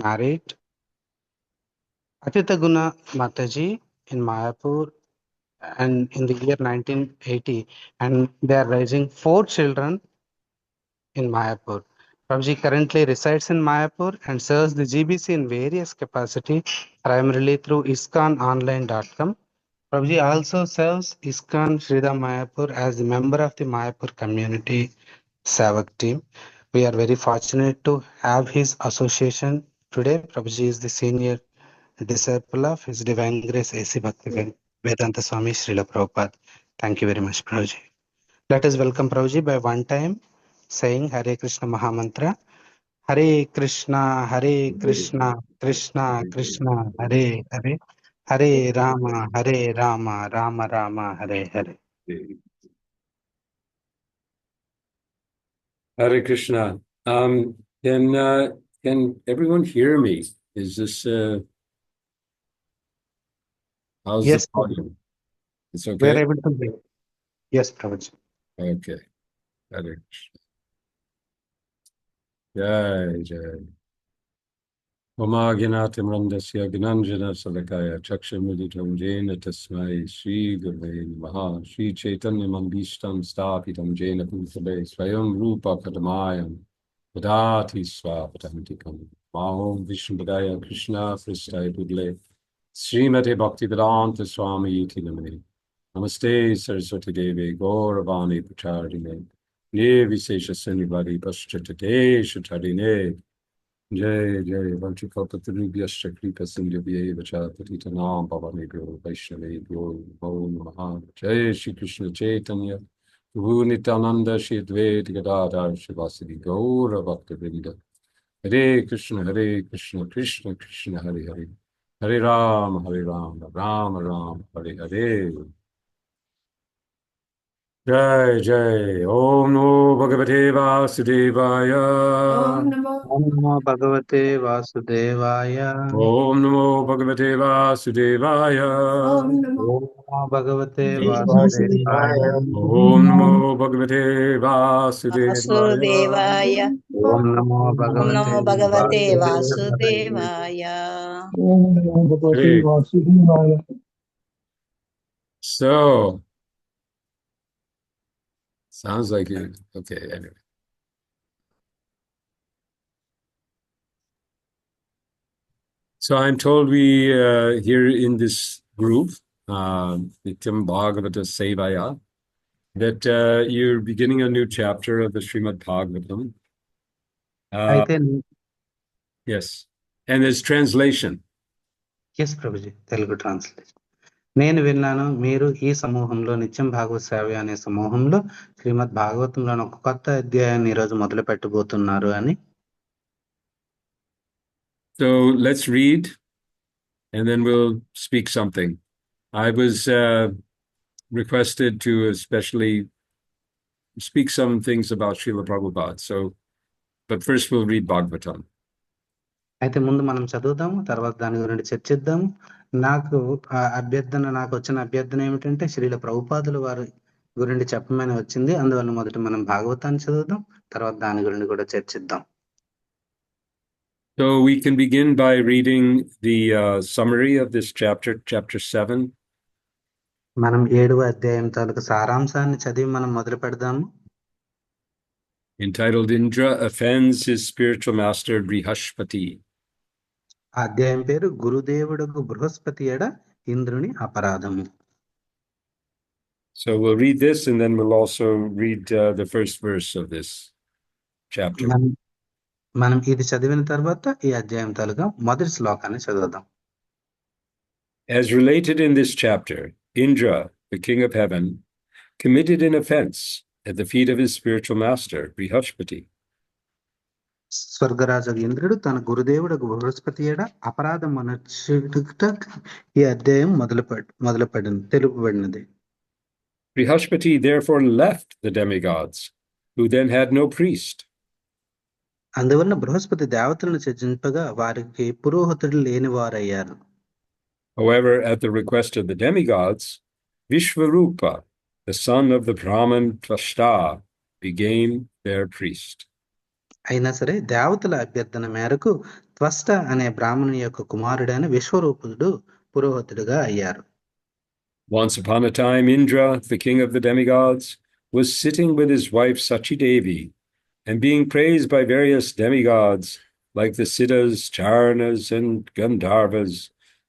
married Atita Guna Mataji in Mayapur and in the year 1980, and they are raising 4 children in Mayapur. Prabhuji currently resides in Mayapur and serves the GBC in various capacity, primarily through ISKCONonline.com. Prabhuji also serves ISKCON Sridham Mayapur as the member of the Mayapur Community Savak team. We are very fortunate to have his association today. Prabhuji is the senior disciple of His Divine Grace A.C. Bhaktivedanta Swami Srila Prabhupada. Thank you very much, Prabhuji. Let us welcome Prabhuji by one time saying Hare Krishna Mahamantra. Hare Krishna, Krishna Krishna, Hare Hare, Hare Rama, Rama Rama, Hare Hare. Hare Krishna. Can everyone hear me? Is this how's Yes, the volume? It's we okay. are able to hear. Yes, Prabhuji. Okay. Hare Krishna. Jai Jai. Omaginatim Randasya Gnanjana Salakaya Chakshamiditam Jena Tasmai Sri Gurve Namaha Sri Chaitanya Mandishtam Stapitam Jena Putale Swayam Rupa Kadamayam Vadati Swapatantikam Mahom Vishnupadaya Krishna Pristai Pudle Srimate Bhaktivedanta Swami Iti Namane Namaste Saraswati Devi Gauravani Pracharine Nirvisesha Sanibadi Paschatade Shatadine Jai Jai Vanchikapatrubyascha Kripa Sindhubhye Vachapatitanam Pavanebhyo Vaishnavebhyo Namo Namaha Jai Shri Krishna Chaitanya Prabhu Nityananda Shri Advaita Gadadhar Shivasadi Gaura Bhaktivinoda Hare Krishna Krishna Krishna Hare Hare Hare Ram Ram Ram Hare Hare Jai Jai Om Namo Bhagavate Vasudevaya Om Namo Bhagavate Vasudevaya. Om Namo Bhagavate Vasudevaya Om Namo Bhagavate Vasudevaya. Om Namo Bhagavate Vasudevaya वासुदेवाय Om Namo Om Bhagavate Namo Bhagavate Vasudevaya. Vasudevaya. So sounds like you okay anyway. So I'm told we here in this group, Nityam Bhagavata Sevaya, that you're beginning a new chapter of the Srimad Bhagavatam. Yes, and there's translation. Yes, Prabhuji, Telugu translation. నేను విన్నాను మీరు ఈ సమూహంలో నిత్యం భాగవత సేవ అనే సమూహంలో శ్రీమద్ భాగవతంలోని ఒక కొత్త అధ్యాయాన్ని ఈరోజు మొదలు పెట్టబోతున్నారు అని. So let's read and then we'll speak something. I was requested to especially speak some things about Srila Prabhupada. So, but first we'll read Bhagavatam. అయితే ముందు మనం చదువుదాము, తర్వాత దాని గురించి చర్చిద్దాము. నాకు వచ్చిన అభ్యర్థన ఏమిటంటే శ్రీల ప్రభుపాదుల వారి గురించి చెప్పమని వచ్చింది. అందువల్ల మొదట మనం భాగవతాన్ని చదువుదాం, తర్వాత దాని గురించి కూడా చర్చిద్దాం. So we can begin by reading the summary of this chapter 7. మనం 7వ అధ్యాయం తాలూకు సారాంశాన్ని చదివి మనం మొదలు పెడదాము. Entitled Indra offends his spiritual master Brihaspati. అధ్యాయం పేరు గురుదేవుడుకు బృహస్పతి ఎడ ఇంద్రుని అపరాధము. So we'll read this and then we'll also read the first verse of this chapter. మనం ఇది చదివిన తర్వాత ఈ అధ్యాయం తాలూకా మొదటి శ్లోకాన్ని చదువుదాం. As related in this chapter, Indra, the king of heaven, committed an offense at the feet of his spiritual master, Brihaspati. స్వర్గరాజు ఇంద్రుడు తన గురుదేవుడు బృహస్పతి ఏడ అపరాధం అనొచ్చుట ఈ అధ్యాయం తెలుపబడినది. Brihaspati therefore left the demigods, who then had no priest. అందువలన బృహస్పతి దేవతలను త్యజింపగా వారికి పురోహితుడు లేని వారయ్యారు. However, at the request of the demigods, Vishvarupa, the son of the Brahman Tvashta, became their priest. అయినా సరే దేవతల అభ్యర్థన మేరకు త్వష్ట అనే బ్రాహ్మణుని యొక్క కుమారుడైన విశ్వరూపుడు పురోహితుడిగా అయ్యారు. Once upon a time, Indra, the king of the demigods, was sitting with his wife Sachi-Devi and being praised by various demigods like the Siddhas, Charanas, and Gandharvas,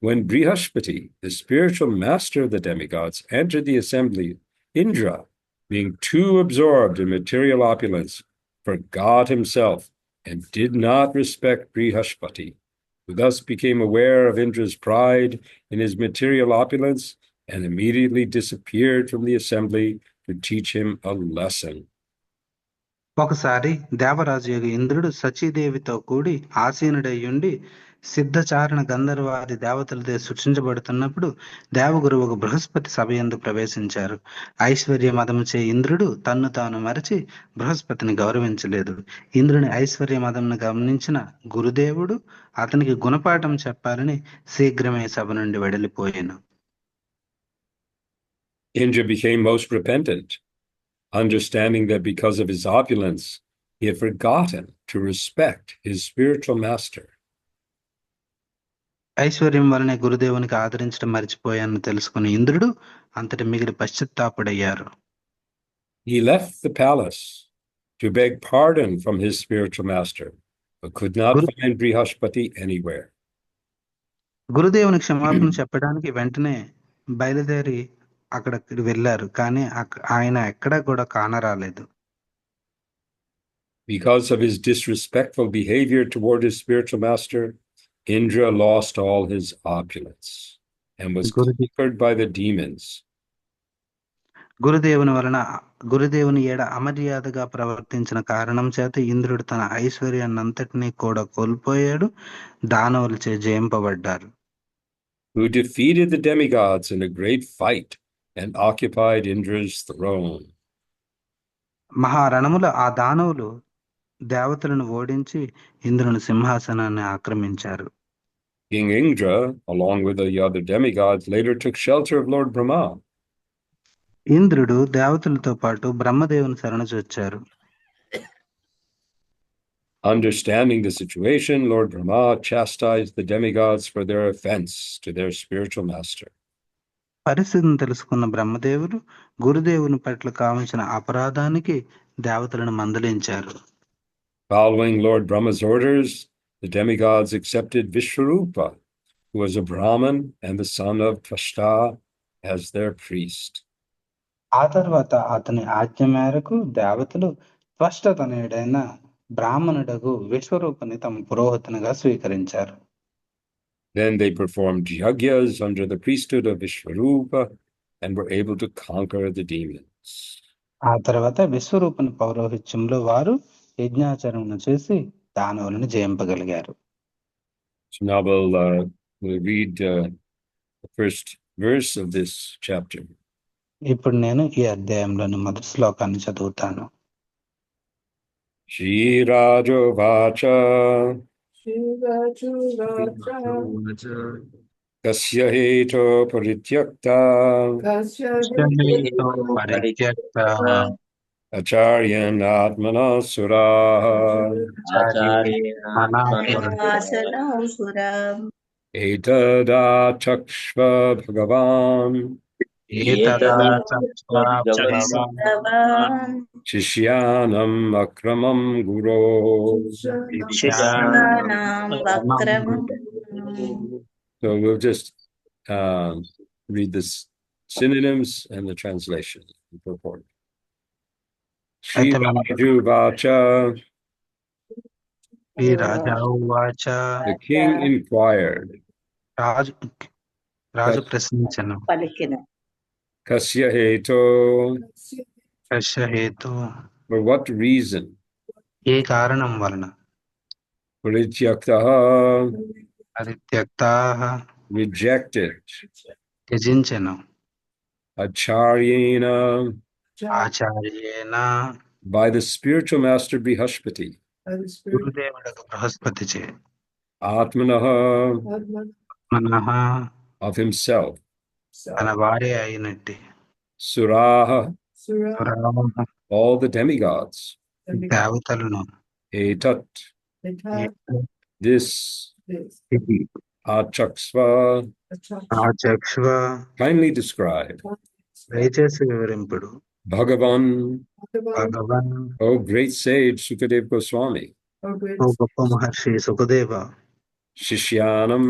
when Brihaspati, the spiritual master of the demigods, entered the assembly. Indra, being too absorbed in material opulence, forgot himself and did not respect Brihaspati, who thus became aware of Indra's pride in his material opulence and immediately disappeared from the assembly to teach him a lesson. ఒకసారి దేవరాజు యొక్క ఇంద్రుడు సచీదేవితో కూడి ఆసీనుడయ్యుండి సిద్ధచారణ గంధర్వాది దేవతలతో సృష్టించబడుతున్నప్పుడు దేవగురువు బృహస్పతి సభయందు ప్రవేశించారు. ఐశ్వర్య మదముచే ఇంద్రుడు తన్ను తాను మరచి బృహస్పతిని గౌరవించలేదు. ఇంద్రుని ఐశ్వర్య మదమును గమనించిన గురుదేవుడు అతనికి గుణపాఠం చెప్పాలని శీఘ్రమే సభ నుండి వెడలిపోయాను. Indra became most repentant, understanding that because of his opulence, he had forgotten to respect his spiritual master. ఐశ్వర్యం వలనే గురుదేవునికి ఆదరించడం మర్చిపోయానని తెలుసుకున్న ఇంద్రుడు అంతటి మిగిలి పశ్చాత్తాపుడయ్యారు. He left the palace to beg pardon from his spiritual master, but could not find Brihaspati anywhere. గురుదేవుని క్షమాపణ చెప్పడానికి వెంటనే బయలుదేరి అక్కడికి వెళ్ళారు, కానీ ఆయన ఎక్కడా కూడా కానరాలేదు. Because of his disrespectful behavior toward his spiritual master, Indra lost all his opulence and was conquered by the demons. గురుదేవుని ఏడ అమర్యాదగా ప్రవర్తించిన కారణం చేత ఇంద్రుడు తన ఐశ్వర్యాన్నంతటినీ కూడా కోల్పోయాడు. దానవులచే జయింపబడ్డారు. Who defeated the demigods in a great fight and occupied Indra's throne. మహారణముల ఆ దానవులు దేవతలను ఓడించి ఇంద్రుని సింహాసనాన్ని ఆక్రమించారు. King Indra, along with the other demigods, later took shelter of Lord Brahma. ఇంద్రుడు దేవతలతో పాటు బ్రహ్మదేవుని శరణుజొచ్చారు. Understanding the situation, Lord Brahma chastised the demigods for their offense to their spiritual master. పరిస్థితిని తెలుసుకున్న బ్రహ్మదేవుడు గురుదేవుని పట్ల కావించిన అపరాధానికి దేవతలను మందలించారు. Following Lord Brahma's orders, the demigods accepted Vishwarupa, who was a Brahmin and the son of Tvashta, as their priest. ఆ తర్వాత అతని ఆజ్ఞ మేరకు దేవతలు త్వష్ట తనయుడైన బ్రాహ్మణుడగు విశ్వరూపుని తమ పురోహితునిగా స్వీకరించారు. Then they performed yagyas under the priesthood of Vishwarupa and were able to conquer the demons. ఆ తర్వాత విశ్వరూపుని పౌరోహిత్యంలో వారు యజ్ఞాచరణ చేసి దానవులను జయింపగలిగారు. So now we'll read the first verse of this chapter. ఇప్పుడు నేను ఈ అధ్యాయంలోని మొదటి శ్లోకాన్ని చదువుతాను. Shirajovacha Kasya heto parityakta Acharyan atmana suraha Etada chakshva bhagavan Shishyanam akramam guru. So we'll just read the synonyms and the translation and purport. Shirajuvacha. The king inquired. Raju ప్రశ్నించెను. Kasya heto. For what reason? ఏ కారణం వలన? Parityaktaha. Rejected. త్యజించెను. Acharyena. ఆచార్యేనా. By the spiritual master Brihaspati. గురుదేవుడకు బృహస్పతిచే. Atmanaha. Of himself. తన వారే అయినట్టి. Suraha. All the demigods. దేవతలను. Etat. this ఇది Achaksva ఆ చక్ష్వ kindly describe దయచేసి వివరింపుడు Bhagavan, భగవన్ O great sage Sukadev Goswami, ఓ గొప్ప మహర్షి సుఖదేవ Shishyanam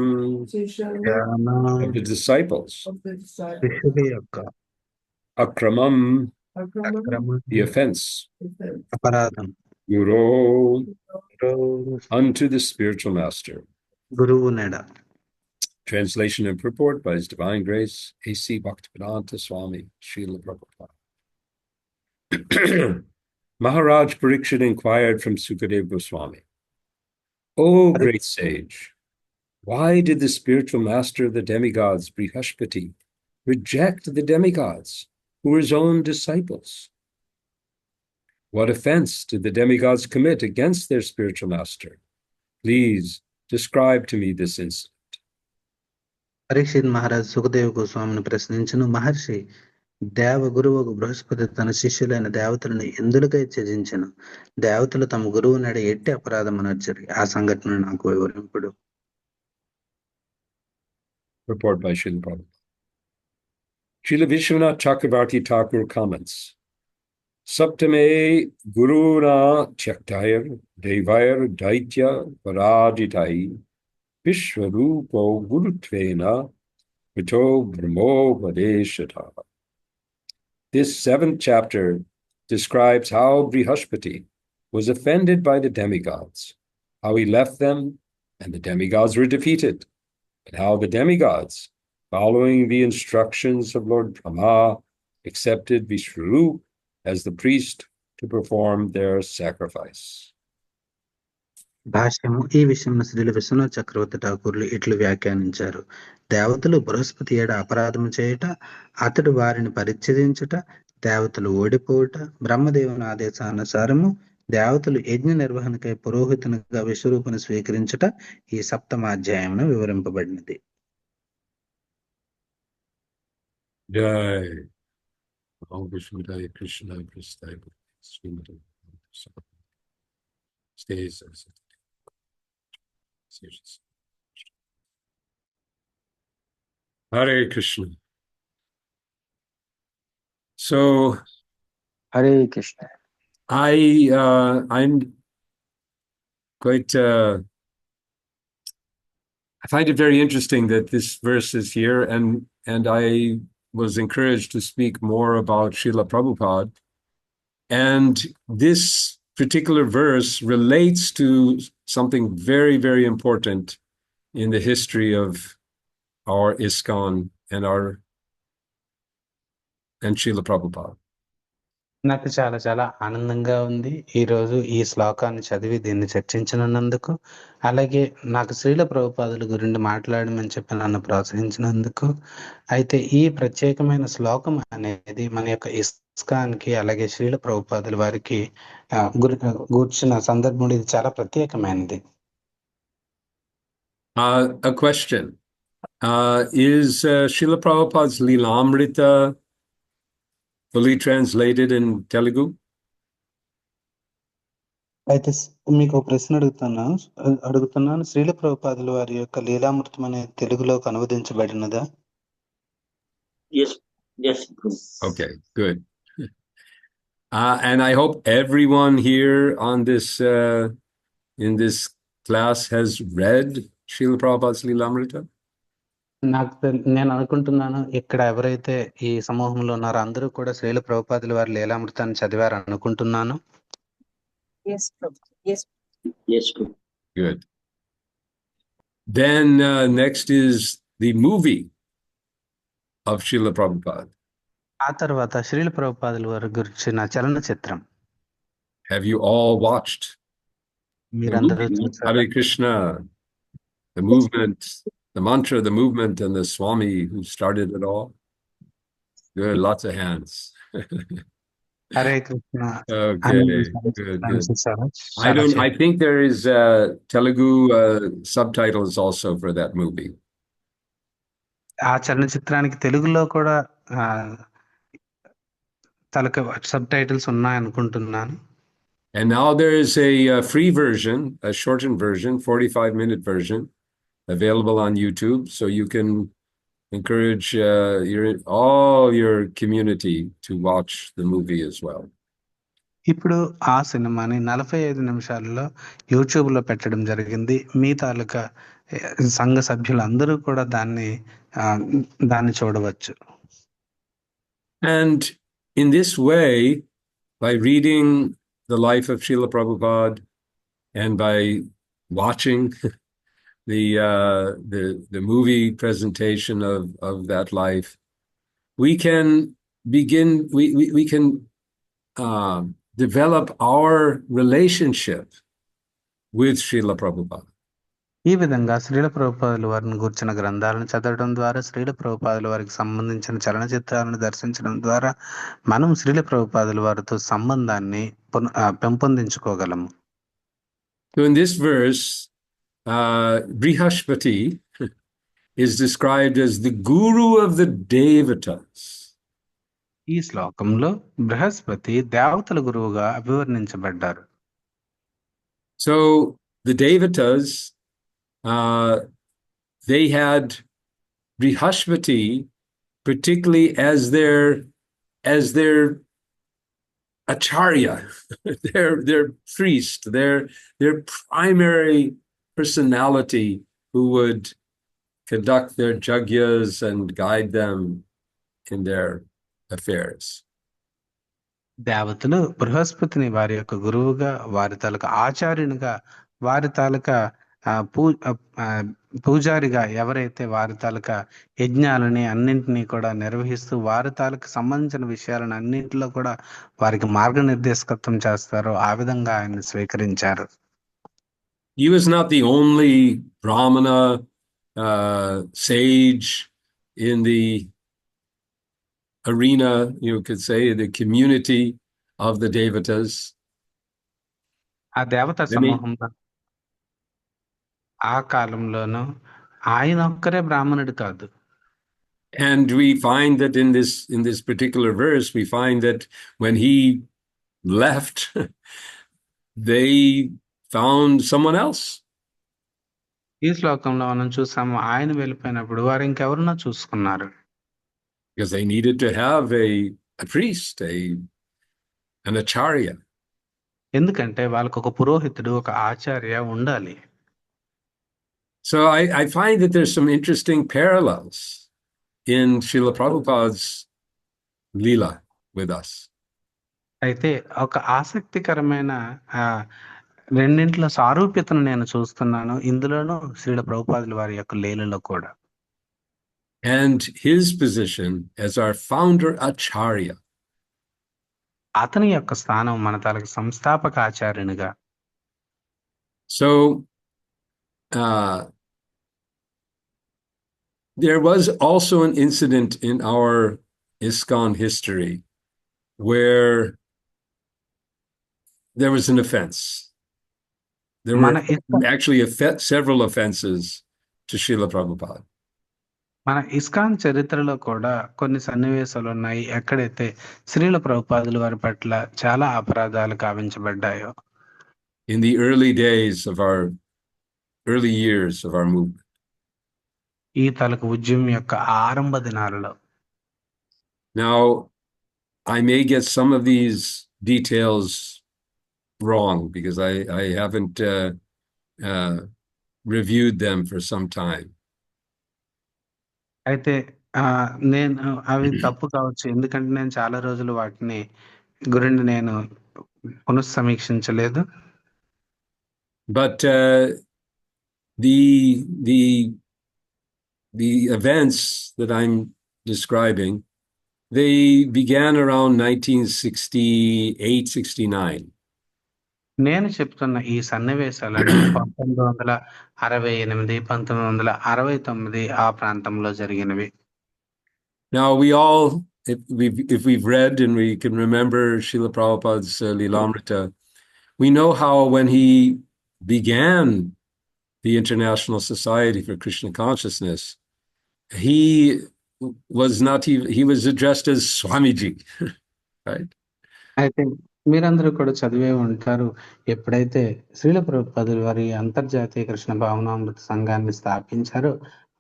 ధ్యాన of the disciples, శిష్యుడి యొక్క Akramam, అక్రమం the offense, అపరాధం Guru గురువు unto the spiritual master. గురువు నెడ. Translation and purport by His Divine Grace, A.C. Bhaktivedanta Swami, Srila Prabhupada. Maharaj Parikshit inquired from Sukadev Goswami, O great sage, why did the spiritual master of the demigods, Brihaspati, reject the demigods who were his own disciples? What offense did the demigods commit against their spiritual master? Please describe to me this incident. Parikshit Maharaj Sukhdev గోస్వామిని ప్రశ్నించును, మహర్షి దేవ గురువు బృహస్పతి తన శిష్యులైన దేవతలను ఎందులకై త్యజించెను? దేవతలు తమ గురువు నడ ఎట్టి అపరాధము నర్చరి, ఆ సంఘటన నాకు వివరింపుడు. Report by Srila Prabhupada. Srila Vishwanath Chakravarti Thakur comments, Saptame Guruna Tyaktayar Devair Daitya Paraditai Vishwarupo Gurutvena Vito Brahmo Vadeshata. This 7th chapter describes how Brihaspati was offended by the demigods, how he left them and the demigods were defeated, and how the demigods, following the instructions of Lord Brahma, accepted Vishwarup as the priest to perform their sacrifice. భాష్యము. ఈ విషయంలో శ్రీల విశ్వనాథ్ చక్రవర్తి ఠాకూర్లు ఇట్లు వ్యాఖ్యానించారు. దేవతలు బృహస్పతి ఏడ అపరాధము చేయుట, అతడు వారిని పరిచ్ఛేదించుట, దేవతలు ఓడిపోవుట, బ్రహ్మదేవుని ఆదేశానుసారము దేవతలు యజ్ఞ నిర్వహణకై పురోహితునిగా విశ్వరూపుని స్వీకరించుట ఈ సప్తమాధ్యాయమున వివరింపబడినది. Jai. Om Vishnudev Krishna Prasthaya Srimati stays as it is. Hare Krishna. So Hare Krishna. I'm quite I find it very interesting that this verse is here, and I was encouraged to speak more about Srila Prabhupada. And this particular verse relates to something very, very important in the history of our ISKCON and Srila Prabhupada. నాకు చాలా చాలా ఆనందంగా ఉంది ఈరోజు ఈ శ్లోకాన్ని చదివి దీన్ని చర్చించినందుకు. అలాగే నాకు శ్రీల ప్రభుపాదుల గురించి మాట్లాడమని చెప్పి నన్ను ప్రోత్సహించినందుకు. అయితే ఈ ప్రత్యేకమైన శ్లోకం అనేది మన యొక్క ఇస్కాన్కి అలాగే శ్రీల ప్రభుపాదుల వారికి గూర్చిన సందర్భం ఇది చాలా ప్రత్యేకమైనది. A question. Is Srila Prabhupada's Lilamrita fully translated in Telugu? అయితే మీకు ఒక ప్రశ్న అడుగుతున్నాను. శ్రీల ప్రభుపాదుల వారి యొక్క లీలామృతం అనే తెలుగులోకి అనువదించబడినదా? Yes. Okay, good. And I hope everyone here on this in this class has read Srila Prabhupada's Lilamrita. నేను అనుకుంటున్నాను ఇక్కడ ఎవరైతే ఈ సమూహంలో ఉన్నారో అందరూ కూడా శ్రీల ప్రభుపాదుల వారి లీలామృతాన్ని చదివారు అనుకుంటున్నాను. Yes. Good. Then next is the movie of Srila Prabhupada. ఆ తర్వాత శ్రీల ప్రభుపాదుల వారి గురించిన చలనచిత్రం Have you all watched? మీరందరూ చూసారా? Hare Krishna, the movement, the mantra, the movement, and the Swami who started it all. Good, lots of hands. Hare Krishna. Okay, good. I think there is Telugu subtitles also for that movie. ఆ చలనచిత్రానికి తెలుగులో కూడా subtitles ఉన్నాయనుకుంటున్నాను. And now there is a free version, a shortened version, 45-minute version, available on YouTube. So you can encourage all your community to watch the movie as well. ఇప్పుడు ఆ సినిమాని 45 నిమిషాలలో యూట్యూబ్‌లో పెట్టడం జరిగింది. మీ తాలూకా సంఘ సభ్యులందరూ కూడా దాన్ని చూడవచ్చు. And in this way, by reading the life of Srila Prabhupada and by watching the movie presentation of that life, we can begin, we can develop our relationship with Srila Prabhupada. ఈ విధంగా శ్రీల ప్రభుపాదుల వారిని గూర్చిన గ్రంథాలను చదవడం ద్వారా, శ్రీల ప్రభుపాదుల వారికి సంబంధించిన చలనచిత్రాలను దర్శించడం ద్వారా మనం శ్రీల ప్రభుపాదుల వారితో సంబంధాన్ని పెంపొందించుకోగలము. So in this verse, Brihaspati is described as the guru of the Devatas. ఈ శ్లోకంలో బృహస్పతి దేవతల గురువుగా అభివర్ణించబడ్డారు. So the Devatas, they had Brihaspati particularly as their acharya, their priest, their primary personality who would conduct their jagyas and guide them in their affairs. దేవతలు బృహస్పతిని వారి యొక్క గురువుగా, వారి తాలూకా ఆచార్యునిగా, వారి తాలూకా పూజారిగా ఎవరైతే వారి తాలూకా యజ్ఞాలని అన్నింటినీ కూడా నిర్వహిస్తూ వారి తాలూకు సంబంధించిన విషయాలను అన్నింటిలో కూడా వారికి మార్గనిర్దేశకత్వం చేస్తారో ఆ విధంగా ఆయన స్వీకరించారు. He was not the only Brahmana sage in the arena, you could say, the community of the Devatas. ఆ దేవతా సమూహంలో ఆ కాలంలోనూ ఆయన ఒక్కరే బ్రాహ్మణుడు కాదు. And we find that in this particular verse, we find that when he left, they found someone else. ఈ శ్లోకంలో మనం చూసాము, ఆయన వెళ్ళిపోయినప్పుడు వారు ఇంకెవరన్నా చూసుకున్నారు. Because they needed to have a priest, an acharya. ఎందుకంటే వాళ్ళకు ఒక పురోహితుడు, ఒక ఆచార్య ఉండాలి. So I find that there's some interesting parallels in Srila Prabhupada's Leela with us. అయితే ఒక ఆసక్తికరమైన రెండింటిలో సారూప్యతను నేను చూస్తున్నాను, ఇందులోనూ శ్రీల ప్రభుపాదుల వారి యొక్క లీలలో కూడా. And his position as our founder acharya. అతని యొక్క స్థానం మన తాలూకు సంస్థాపక ఆచార్యునిగా. So there was also an incident in our ISKCON history where there was an offense. There were actually several offenses to Srila Prabhupada. మన ఇస్కాన్ చరిత్రలో కూడా కొన్ని సన్నివేశాలు ఉన్నాయి ఎక్కడైతే శ్రీల ప్రభుపాదుల వారి పట్ల చాలా అపరాధాలు కావించబడ్డాయో. In the early days of our early years of our movement. ఈ తాలూకు ఉద్యమం యొక్క ఆరంభ దినాలలో. Now, I may get some of these details wrong because I haven't reviewed them for some time. అయితే నేను అవి తప్పు కావచ్చు, ఎందుకంటే నేను చాలా రోజులు వాటిని గురించి నేను పునఃసమీక్షించలేదు. But the events that I'm describing, they began around 1968-69. నేను చెప్తున్న ఈ సన్నివేశాలను 1968, 1969 ఆ ప్రాంతంలో జరిగినవి. Now we all, if we've read and we can remember Srila Prabhupada's Leelamrita, we know how when he began the International Society for Krishna Consciousness, he was addressed as Swamiji, right? అయితే మీరందరూ కూడా చదివే ఉంటారు. ఎప్పుడైతే శ్రీల ప్రభుపాదుల వారి అంతర్జాతీయ కృష్ణ భావనామృత సంఘాన్ని స్థాపించారో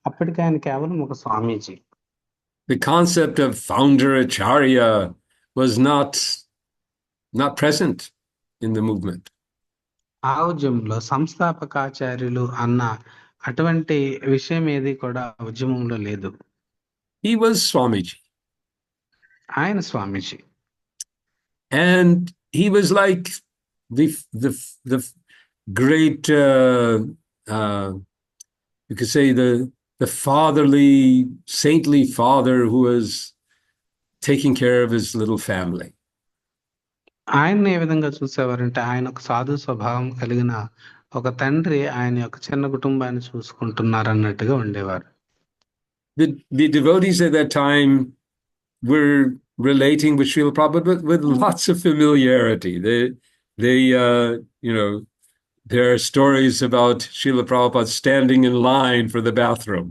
అప్పటికి ఆయన కేవలం ఒక స్వామీజీ. The concept of founder acharya was not present in the movement. ఆ ఉద్యమంలో సంస్థాపకాచార్యులు అన్న అటువంటి విషయం ఏది కూడా ఉద్యమంలో లేదు. He was Swamiji. ఆయన స్వామీజీ. And he was like the great, you could say the fatherly, saintly father who was taking care of his little family. ఆయన్ని ఏ విధంగా చూసేవారంటే ఆయన ఒక సాధు స్వభావం కలిగిన ఒక తండ్రి ఆయన యొక్క చిన్న కుటుంబాన్ని చూసుకుంటున్నారు అన్నట్టుగా ఉండేవారు. The devotees at that time were relating with Srila Prabhupada with lots of familiarity. They you know, there are stories about Srila Prabhupada standing in line for the bathroom.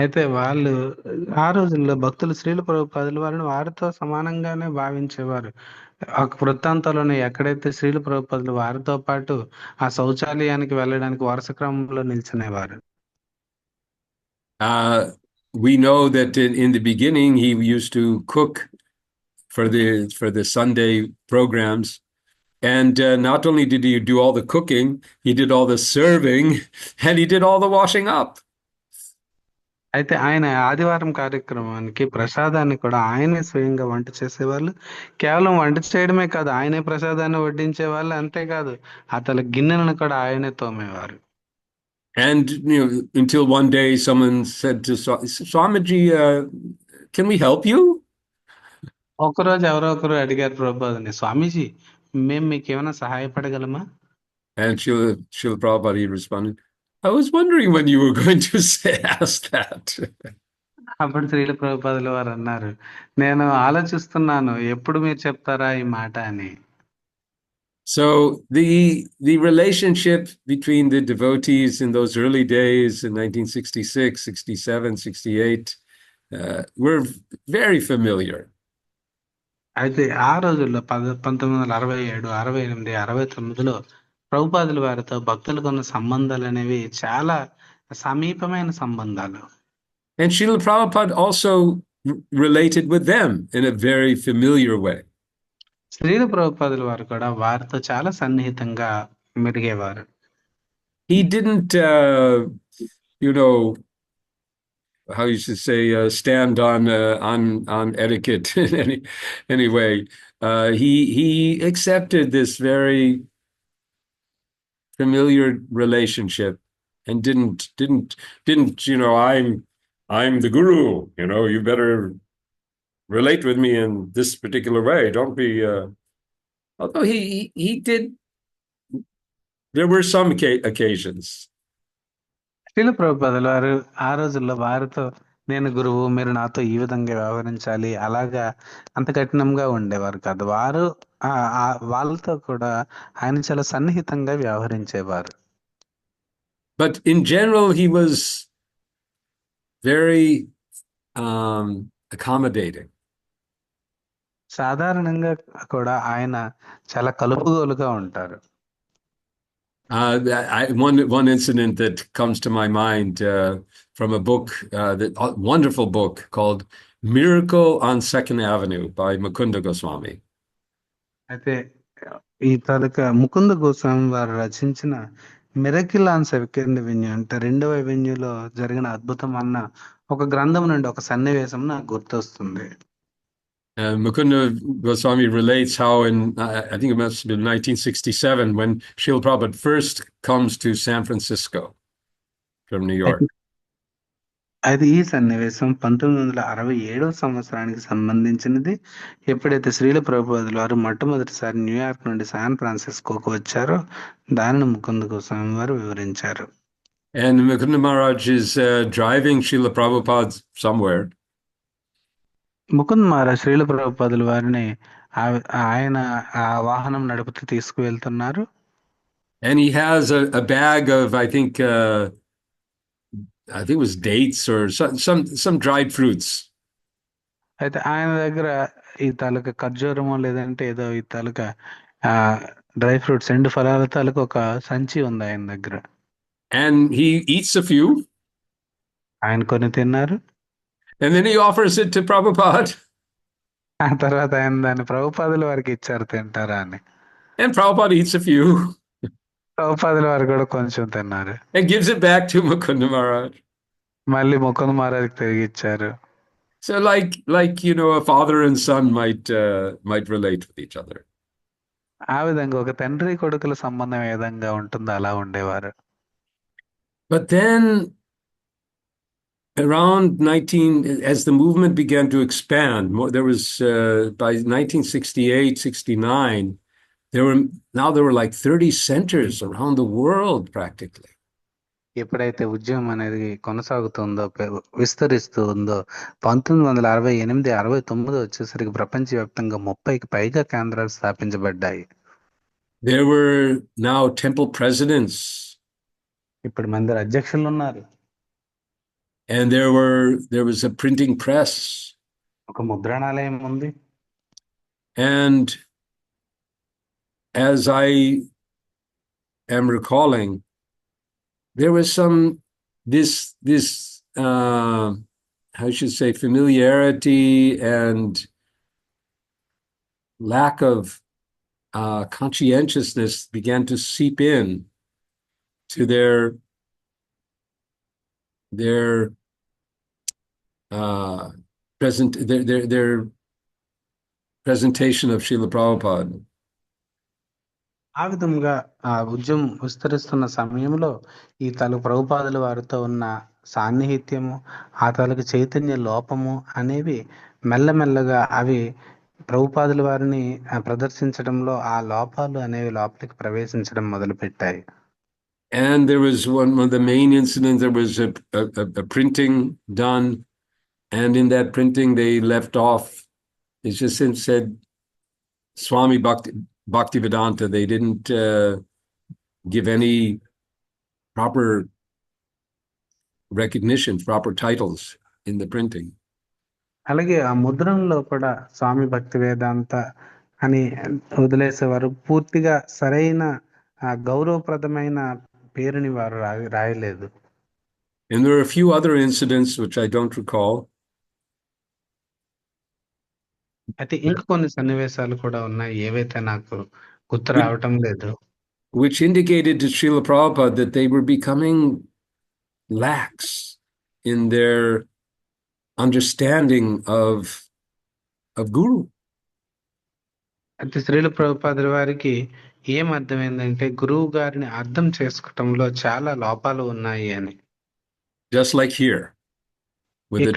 అయితే వాళ్ళు ఆ రోజుల్లో భక్తులు శ్రీల ప్రభుపాదుల వారిని వారితో సమానంగానే భావించేవారు. ఒక వృత్తాంతంలోనే ఎక్కడైతే శ్రీల ప్రభుపాదులు వారితో పాటు ఆ శౌచాలయానికి వెళ్ళడానికి వరుస క్రమంలో నిల్చునేవారు. We know that in the beginning he used to cook for the Sunday programs, and not only did he do all the cooking, he did all the serving, and he did all the washing up. అయితే ఆయన ఆదివారం కార్యక్రమానికి ప్రసాదాన్ని కూడా ఆయనే స్వయంగా వంట చేసేవాళ్ళు. కేవలం వంట చేయడమే కాదు, ఆయనే ప్రసాదాన్ని వడ్డించేవాళ్ళు. అంతేకాదు అతని గిన్నెలను కూడా ఆయనే తోమేవారు. And until one day someone said to Swamiji, can we help you? ఒకరోజు ఎవరో ఒకరు అడిగారు ప్రభుపాదుని, స్వామీజీ మేము మీకు ఏమైనా సహాయపడగలమా? And Srila Prabhupada, he responded, I was wondering when you were going to ask that. అప్పుడు శ్రీల ప్రభుపాదుల వారు అన్నారు, నేను ఆలోచిస్తున్నాను ఎప్పుడు మీరు చెప్తారా ఈ మాట అని. So the relationship between the devotees in those early days in 1966, 67, 68 were very familiar. అయితే ఆ రోజుల్లో 1967, 68, 69లో ప్రభుపాదుల వారితో భక్తులకు ఉన్న సంబంధాలు అనేవి చాలా సమీపమైన సంబంధాలు. And Srila Prabhupada also related with them in a very familiar way. Srila ప్రభుపాదుల వారు కూడా వారితో చాలా సన్నిహితంగా మెలిగేవారు. He didn't, how you should say, stand on etiquette in any way. He accepted this very familiar relationship and didn't I'm the guru, you better relate with me in this particular way. Don't be although he did, there were some occasions. Srila ప్రభుపాదుల వారు ఆ రోజుల్లో వారితో నేను గురువు, మీరు నాతో ఈ విధంగా వ్యవహరించాలి, అలాగా అంత కఠినంగా ఉండేవారు కాదు. వారు వాళ్ళతో కూడా ఆయన చాలా సన్నిహితంగా వ్యవహరించేవారు. But in general he was very accommodating. సాధారణంగా కూడా ఆయన చాలా కలుపుగోలుగా ఉంటారు. One incident that comes to my mind from a book, a wonderful book called Miracle on Second Avenue by Mukunda Goswami. అయితే ఈ తాలూకా ముకుంద గోస్వామి వారు రచించిన మిరకిల్ ఆన్ సెకండ్ అవెన్యూ అంటే రెండవ అవెన్యూలో జరిగిన అద్భుతం అన్న ఒక గ్రంథం నుండి ఒక సన్నివేశం నాకు గుర్తొస్తుంది. Mukunda Goswami relates how in, I think it must have been 1967, when Srila Prabhupada first comes to San Francisco from New York. అయితే ఈ సన్నివేశం 1967వ సంవత్సరానికి సంబంధించినది. ఎప్పుడైతే శ్రీల ప్రభుపాదుల వారు మొట్టమొదటిసారి న్యూయార్క్ నుండి శాన్ ఫ్రాన్సిస్కోకు వచ్చారో దానిని ముకుంద గోస్వామి వారు వివరించారు. And Mukunda Maharaj is driving Srila Prabhupada somewhere. Mukund Maharaj Srila ప్రభుపాదుల వారిని ఆయన ఆ వాహనం నడుపుతూ తీసుకువెళ్తున్నారు. And he has a bag of, I think it was dates or some dried fruits. అయితే ఆయన దగ్గర ఈ తాలూకా ఖర్జూరము లేదంటే ఏదో ఈ తాలూకా ఆ డ్రై ఫ్రూట్స్ ఎండు ఫలాల తాలూకా ఒక సంచి ఉంది ఆయన దగ్గర. And he eats a few, ఆయన కొన్ని తిన్నారు. and then he offers it to Prabhupada. ఆ తర్వాత ఆయన దాన్ని ప్రభుపాదుల వారికి ఇచ్చారు తింటారా అని. And Prabhupada eats a few ప్రభుపాదుల వారు కూడా కొంచెం తిన్నారు. and gives it back to Mukunda Maharaj. మళ్ళీ ముకుంద్ మహారాజ్కి తిరిగి ఇచ్చారు. So a father and son might relate with each other. ఆ విధంగా ఒక తండ్రి కొడుకుల సంబంధం ఏ విధంగా ఉంటుందో అలా ఉండేవారు. But then around as the movement began to expand, there was by 1968, 69, there were like 30 centers around the world practically. ఎప్పుడైతే ఉద్యమం అనేది కొనసాగుతుందో విస్తరిస్తూ ఉందో 1968, 69 వచ్చేసరికి ప్రపంచవ్యాప్తంగా 30కి పైగా కేంద్రాలు స్థాపించబడ్డాయి. There were now temple presidents. ఇప్పుడు మందిర అధ్యక్షులు ఉన్నారు. And there was a printing press. ఒక ముద్రణాలయం ఉంది. And as I am recalling, there was this I should say familiarity and lack of conscientiousness began to seep in to their presentation of Srila Prabhupada. ఆ విధంగా ఆ ఉద్యమం విస్తరిస్తున్న సమయంలో ఈ తాలూకు ప్రభుపాదుల వారితో ఉన్న సాన్నిహిత్యము, ఆ తాలూకు చైతన్య లోపము అనేవి మెల్లమెల్లగా అవి ప్రభుపాదుల వారిని ప్రదర్శించడంలో ఆ లోపాలు అనేవి లోపలికి ప్రవేశించడం మొదలుపెట్టాయి. And there was one of the main incidents, there was a printing done, and in that printing they left off, it just said Swami Bhaktivedanta. They didn't give any proper recognition, proper titles in the printing. అలాగే ఆ ముద్రణలో కూడా స్వామి భక్తి వేదాంత అని వదిలేసేవారు. పూర్తిగా సరైన గౌరవప్రదమైన పేరుని వారు రాయలేదు. And there are a few other incidents which I don't recall. అయితే ఇంకా కొన్ని సన్నివేశాలు కూడా ఉన్నాయి, ఏవైతే నాకు గుర్తు రావటం లేదు. Which indicated to Srila Prabhupada that they were becoming lax in their understanding of Guru. అయితే శ్రీల ప్రభుపాదుల వారికి ఏం అర్థమైందంటే గురువు గారిని అర్థం చేసుకోవటంలో చాలా లోపాలు ఉన్నాయి అని. Just like here with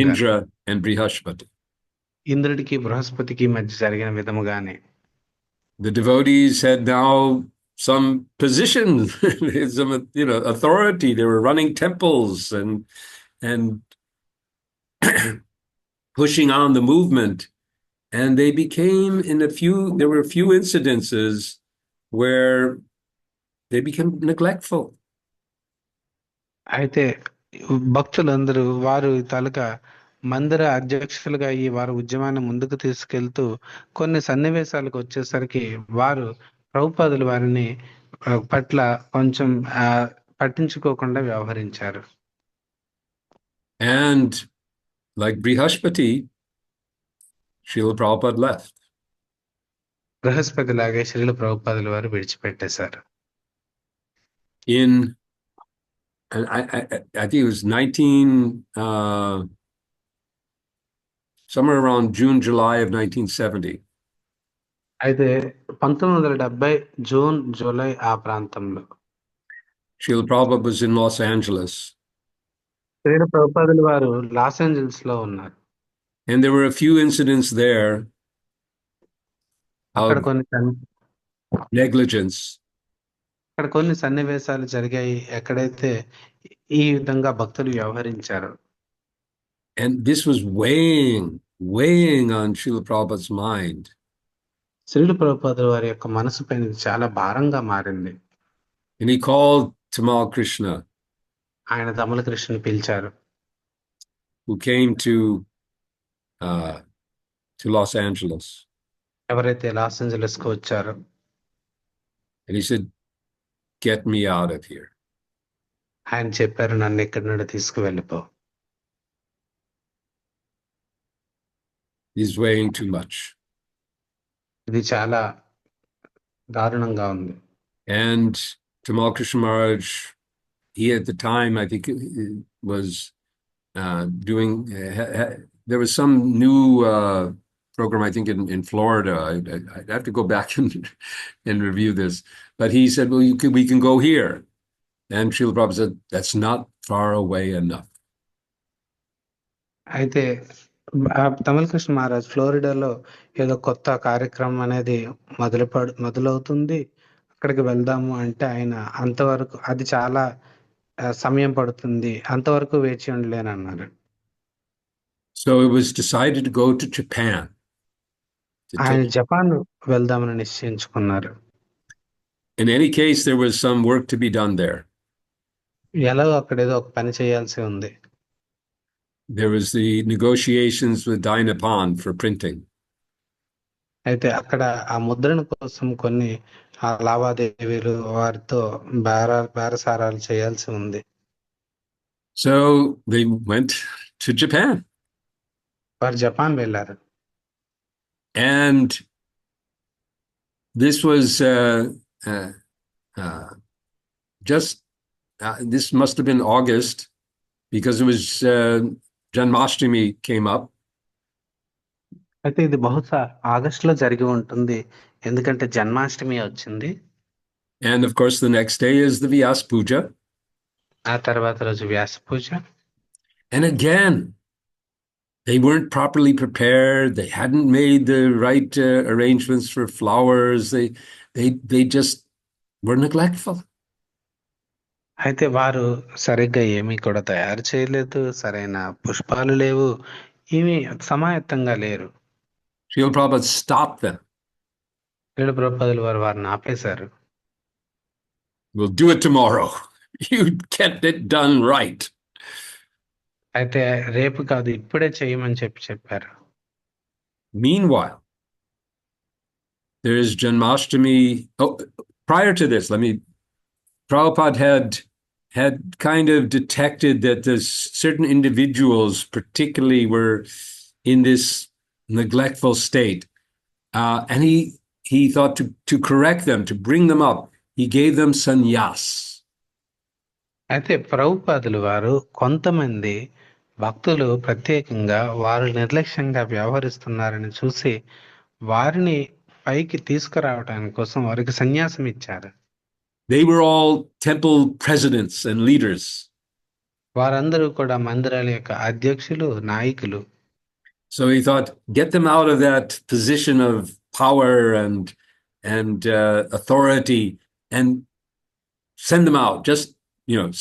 Indra and Brihaspati. ఇంద్రుడికి బృహస్పతికి మధ్య జరిగిన విధముగానే. The devotees had now some position, some authority. They were running temples and pushing on the movement, and they became there were a few incidences where they became neglectful. అయితే భక్తులందరూ వారు తాలూకా మందిర అధ్యక్షులుగా ఈ వారు ఉద్యమాన్ని ముందుకు తీసుకెళ్తూ కొన్ని సన్నివేశాలకు వచ్చేసరికి వారు ప్రభుపాదుల వారిని పట్ల కొంచెం పట్టించుకోకుండా వ్యవహరించారు. And like Brihaspati, Srila Prabhupada left. Brihaspati లాగే శ్రీల ప్రభుపాదుల వారు విడిచిపెట్టేశారు. I think it was somewhere around June, July of 1970. అయితే 1970 జూన్ జూలై ఆ ప్రాంతంలో Srila Prabhupada was in Los Angeles. Srila ప్రభుపాదుల వారు లాస్ ఏంజల్స్ లో ఉన్నారు. And there were a few incidents there అక్కడ of negligence. అక్కడ కొన్ని సన్నివేశాలు జరిగాయి ఎక్కడైతే ఈ విధంగా భక్తులు వ్యవహరించారు. And this was weighing on Srila Prabhupada's mind. Srila ప్రభుపాదుల వారి యొక్క మనసు పైన చాలా భారంగా మారింది. And he called Tamal Krishna, ఆయన తమల కృష్ణని పిలిచారు, who came to to Los Angeles. ఎవరైతే లాస్ ఏంజలస్ కు వచ్చారో And he said, "Get me out of here." ఆయన చెప్పారు, నన్ను ఇక్కడి నుండి తీసుకువెళ్ళిపో. He's weighing too much. ఇది చాలా దారుణంగా ఉంది. And Tamal Krishna Maharaj, he at the time, I think, was doing, there was some new program, I think, in Florida. I'd have to go back and review this. But he said, well, we can go here. And Srila Prabhupada said, that's not far away enough. అయితే తమిళ కృష్ణ మహారాజ్ ఫ్లోరిడాలో ఏదో కొత్త కార్యక్రమం అనేది మొదలవుతుంది, అక్కడికి వెళ్దాము అంటే ఆయన అంతవరకు అది చాలా సమయం పడుతుంది, అంతవరకు వేచి ఉండలేనన్నారు. So it was decided to go to Japan. ఆయన జపాన్ వెళ్దామని నిశ్చయించుకున్నారు. In any case, there was some work to be done there. ఎలాగో అక్కడ ఏదో ఒక పని చేయాల్సి ఉంది. There was the negotiations with Dynapan for printing. అయితే అక్కడ ఆ ముద్రణ కోసం కొన్ని లావాదేవీలు వారితో బేరసారాలు చేయాల్సి ఉంది. So they went to Japan. వారు జపాన్ వెళ్ళారు. And this was this must have been August, because it was Janmashtami came up. అయితే ఇది బహుశా ఆగస్టులో జరిగి ఉంటుంది, ఎందుకంటే జన్మాష్టమి వచ్చింది. And of course the next day is the Vyas Puja. ఆ తర్వాత రోజు వ్యాస పూజ. And again, they weren't properly prepared. They hadn't made the right arrangements for flowers. They just were neglectful. అయితే వారు సరిగ్గా ఏమీ కూడా తయారు చేయలేదు, సరైన పుష్పాలు లేవు, ఏమీ సమాయత్తంగా లేరు. Srila Prabhupada stopped them. Srila ప్రభుపాదులు వారు వారిని ఆపేశారు. We'll do it tomorrow. You get it done right. అయితే రేపు కాదు, ఇప్పుడే చేయమని చెప్పారు. Meanwhile, there is Janmashtami. Oh, prior to this, Prabhupada had kind of detected that there's certain individuals particularly were in this neglectful state. And he thought to correct them, to bring them up, he gave them sannyas. అయితే ప్రభుపాదులు వారు కొంతమంది భక్తులు ప్రత్యేకంగా వారు నిర్లక్ష్యంగా వ్యవహరిస్తున్నారని చూసి వారిని పైకి తీసుకురావడానికి కోసం వారికి సన్యాసం ఇచ్చారు. They were all temple presidents and leaders. వారందరూ కూడా మందిరాల యొక్క అధ్యక్షులు, నాయకులు. So he thought, get them out of that position of power and authority and send them out. Just,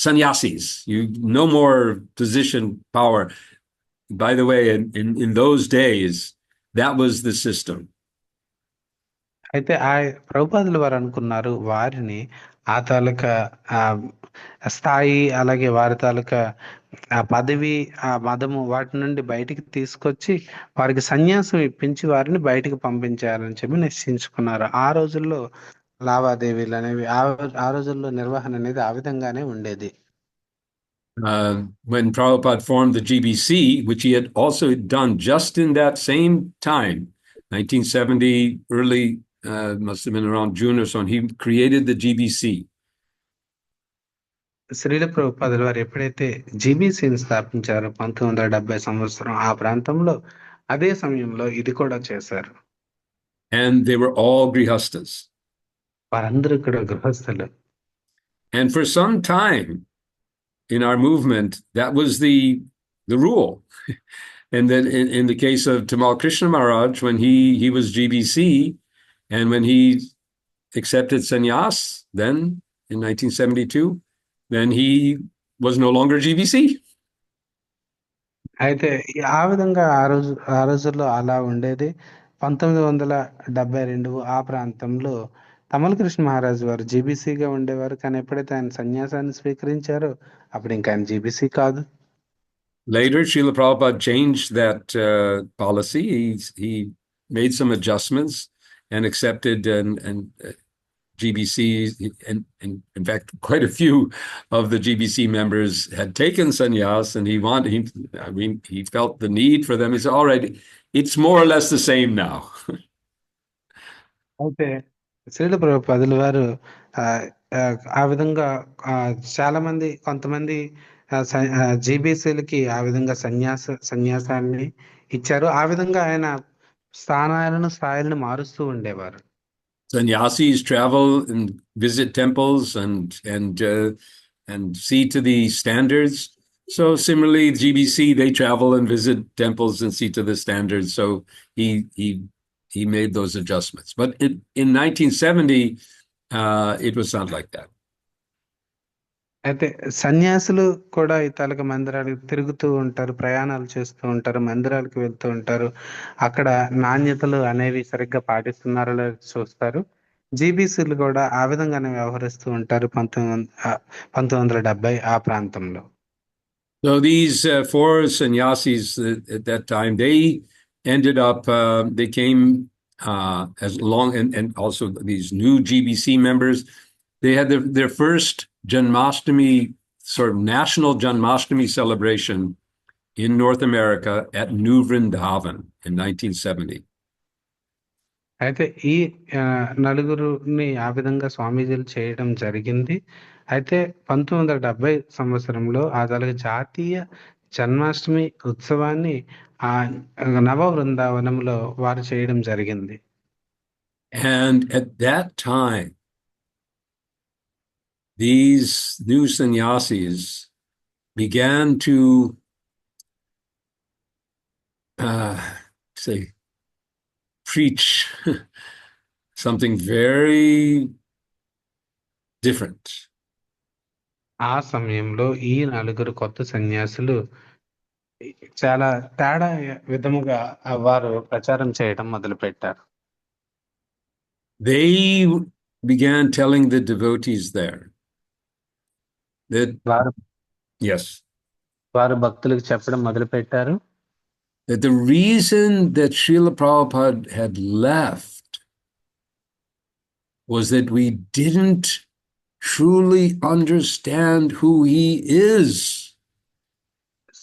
sannyasis. You no more position, power. By the way, in those days, that was the system. అయితే ఆ ప్రభుపాదులు వారు అనుకున్నారు, వారిని ఆ తాలూకా స్థాయి, అలాగే వారి తాలూకా పదవి, ఆ మదము, వాటి నుండి బయటికి తీసుకొచ్చి వారికి సన్యాసం ఇప్పించి వారిని బయటికి పంపించాలని చెప్పి నిశ్చయించుకున్నారు. ఆ రోజుల్లో లావాదేవీలు అనేవి, ఆ రోజుల్లో నిర్వహణ అనేది ఆ విధంగానే ఉండేది. When Prabhupada formed the GBC, which he had also done just in that same time, 1970, early, must have been around June or so, and he created the GBC. Srila ప్రభుపాదులు వారు ఎప్పుడైతే జీబీసీని స్థాపించారో 1970 సంవత్సరం ఆ ప్రాంతంలో, అదే సమయంలో ఇది కూడా చేశారు. And they were all grihastas. వారందరూ కూడా గృహస్థులు. And for some time in our movement, that was the rule. And then in the case of Tamal Krishna Maharaj, when he was GBC, and when he accepted sannyas, then in 1972, then he was no longer GBC. అయితే ఆ విధంగా ఆ రోజుల్లో అలా ఉండేది. 1972 ఆ ప్రాంతంలో తమల్ కృష్ణ మహారాజ్ వారు జీబీసీగా ఉండేవారు. కానీ ఎప్పుడైతే ఆయన సన్యాసాన్ని స్వీకరించారో అప్పుడు ఇంకా ఆయన జీబీసీ కాదు. Later, Srila Prabhupada changed that policy. He made some adjustments and accepted GBC, and in fact, quite a few of the GBC members had taken sannyas, and he felt the need for them. He said, "All right, it's more or less the same now." అయితే శ్రీల ప్రభుపాదుల వారు ఆ, ఆ, ఆ విధంగా ఆ, చాలా మంది కొంతమంది జీబీసీలకి ఆ విధంగా సన్యాసాన్ని ఇచ్చారు. ఆ విధంగా ఆయన స్థాయిలను మారుస్తూ ఉండేవారు. Sannyasis travel and visit temples and see to the standards. So similarly, GBC, they travel and visit temples and see to the standards. So he made those adjustments. But in 1970, it was not like that. అయితే సన్యాసులు కూడా ఈ తాలూకా మందిరాలకు తిరుగుతూ ఉంటారు, ప్రయాణాలు చేస్తూ ఉంటారు, మందిరాలకు వెళ్తూ ఉంటారు. అక్కడ నాణ్యతలు అనేవి సరిగ్గా పాటిస్తున్నారో లేదో చూస్తారు. జీబీసీలు కూడా ఆ విధంగానే వ్యవహరిస్తూ ఉంటారు 1970 ఆ ప్రాంతంలో. So these four sannyasis at that time, they ended up, they came as long, and also these new GBC members, they had their first Janmashtami, sort of national Janmashtami celebration in North America at New Vrindavan in 1970. అయితే ఈ నలుగురుని ఆ విధంగా స్వామీజీలు చేయడం జరిగింది. అయితే 1970 సంవత్సరంలో ఆ తాలూకా జాతీయ జన్మాష్టమి ఉత్సవాన్ని ఆ నవ బృందావనంలో వారు చేయడం జరిగింది. And at that time, these new sannyasis began to say, preach something very different. ఆ సమయంలో ఈ నలుగురు కొత్త సన్యాసులు చాలా తేడా విధముగా వారు ప్రచారం చేయడం మొదలుపెట్టారు. They began telling the devotees there that వారు భక్తులకు చెప్పడం మొదలుపెట్టారు that the reason that Srila Prabhupada had left was that we didn't truly understand who he is.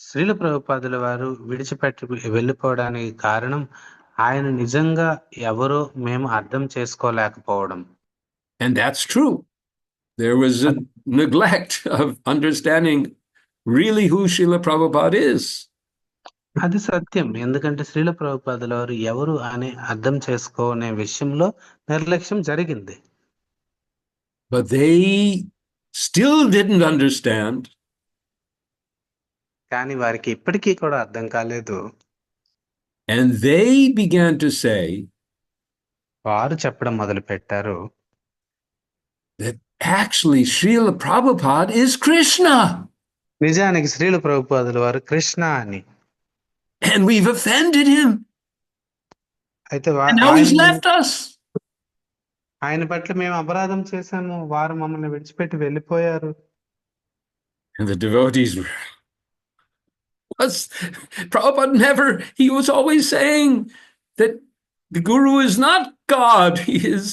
Srila ప్రభుపాదుల వారు వెళ్ళిపోవడానికి కారణం ఆయన నిజంగా ఎవరో మేము అర్థం చేసుకోలేకపోవడం. And that's true. There was a neglect of understanding really who Srila Prabhupada is. అది సత్యం. ఎందుకంటే శ్రీల ప్రభుపాదుల వారు ఎవరు అని అర్థం చేసుకోనే విషయంలో నిర్లక్ష్యం జరిగింది. But they still didn't understand. కానీ వారికి ఇప్పటికీ కూడా అర్థం కాలేదు. And they began to say, వారు చెప్పడం మొదలుపెట్టారు that actually Srila Prabhupada is Krishna. నిజానికి శ్రీల ప్రభుపాదుల వారు కృష్ణ అని. And we've offended him. అయితే And now he's left us. ఆయన పట్ల మేము అపరాధం చేశాము, వారు మమ్మల్ని విడిచిపెట్టి వెళ్ళిపోయారు. And the devotees Prabhupada never, he was always saying that the Guru is not God. He is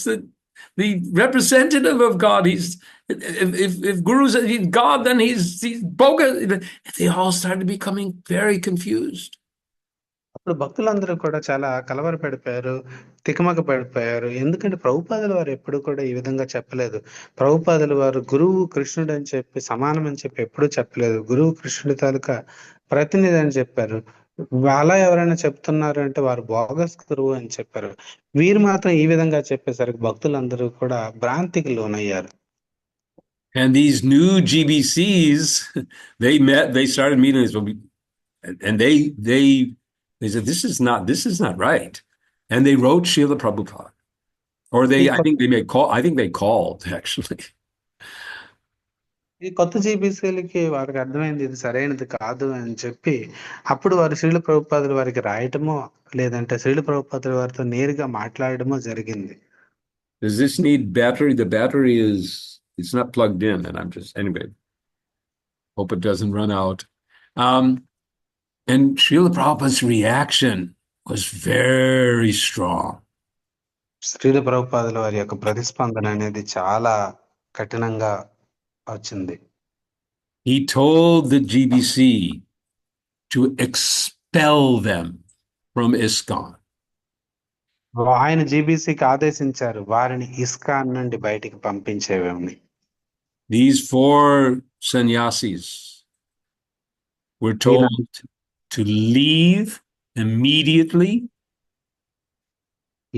the representative of God. If Guru is God, then he's bogus. They all started becoming very confused. అప్పుడు భక్తులందరూ కూడా చాలా కలవర పడిపోయారు, తికమక పడిపోయారు. ఎందుకంటే ప్రభుపాదుల వారు ఎప్పుడు కూడా ఈ విధంగా చెప్పలేదు. ప్రభుపాదుల వారు గురువు కృష్ణుడు అని చెప్పి సమానం అని చెప్పి ఎప్పుడూ చెప్పలేదు. గురువు కృష్ణుడి తాలూకా ప్రతినిధి అని చెప్పారు. అలా ఎవరైనా చెప్తున్నారు అంటే వారు బోగస్ గురువు అని చెప్పారు. వీరు మాత్రం ఈ విధంగా చెప్పేసరికి భక్తులందరూ కూడా భ్రాంతికి లోనయ్యారు. And these new GBCs, they started meeting, and they said, this is not right. And they wrote Srila Prabhupada. Or I think they called actually. ఈ కొత్త జీబీసీలకి వారికి అర్థమైంది ఇది సరైనది కాదు అని చెప్పి అప్పుడు వారు శ్రీల ప్రభుపాదుల వారికి రాయటమో లేదంటే శ్రీల ప్రభుపాదుల వారితో నేరుగా మాట్లాడటమో జరిగింది. Does this need battery? The battery it's not plugged in, and I'm just, anyway, hope it doesn't run out. And Srila Prabhupada's reaction was very strong. Srila ప్రభుపాదుల వారి యొక్క ప్రతిస్పందన అనేది చాలా కఠినంగా వచ్చింది. He told the GBC to expel them from ISKCON. ఆయన జీబీసీకి ఆదేశించారు వారిని ఇస్కాన్ నుండి బయటికి పంపించేవేమని. These 4 sannyasis were told to leave immediately.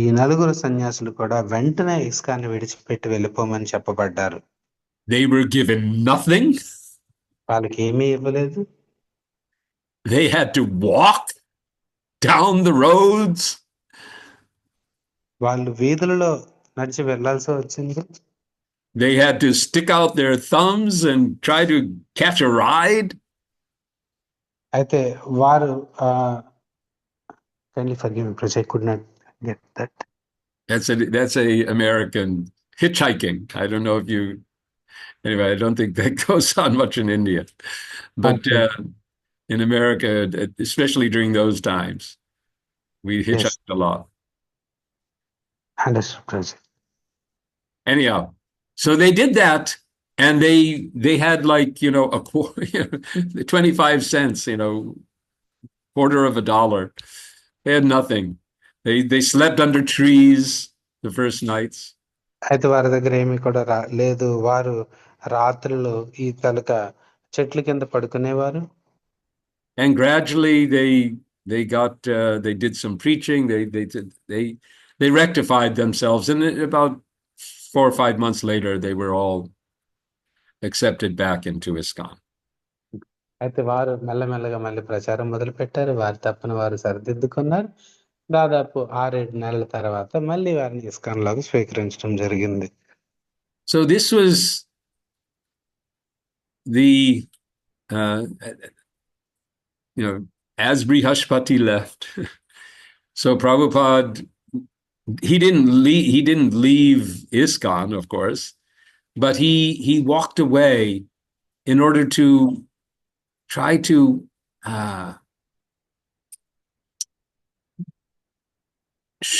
ఈ 4 సన్యాసులు కూడా వెంటనే ఇస్కాన్ విడిచిపెట్టి వెళ్ళిపోమని చెప్పబడ్డారు. They were given nothing. వాళ్ళకి ఏమీ ఇవ్వలేదు. They had to walk down the roads. వాళ్ళు వీధులలో నడిచి వెళ్లాల్సి వచ్చింది. They had to stick out their thumbs and try to catch a ride. అయితే వారు kindly forgive me, Prajay, could not get that. That's a American hitchhiking. I don't know if you. Anyway, I don't think that goes on much in India, but Okay. in America, especially during those times, we hitchhiked a lot. Understood, Prajay. Anyhow, so they did that, and they had like 25 cents, quarter of a dollar. They had nothing. They slept under trees the first nights. అయితే వారి దగ్గర ఏమీ కూడా లేదు. వారు రాత్రులు ఈ తలక చెట్ల కింద పడుకునేవారు. And gradually they did some preaching. They rectified themselves, and about 4 or 5 months later, they were all accepted back into ISKCON. అయితే వారు మెల్లమెల్లగా మళ్ళీ ప్రచారం మొదలు పెట్టారు. వారి తప్పును వారు సరిదిద్దుకున్నారు. దాదాపు 6-7 నెలల తర్వాత మళ్ళీ వారిని ఇస్కాన్ లోకి స్వీకరించడం జరిగింది. So this was the as Brihaspati left. So Prabhupada, he didn't leave ISKCON, of course, but he walked away in order to try to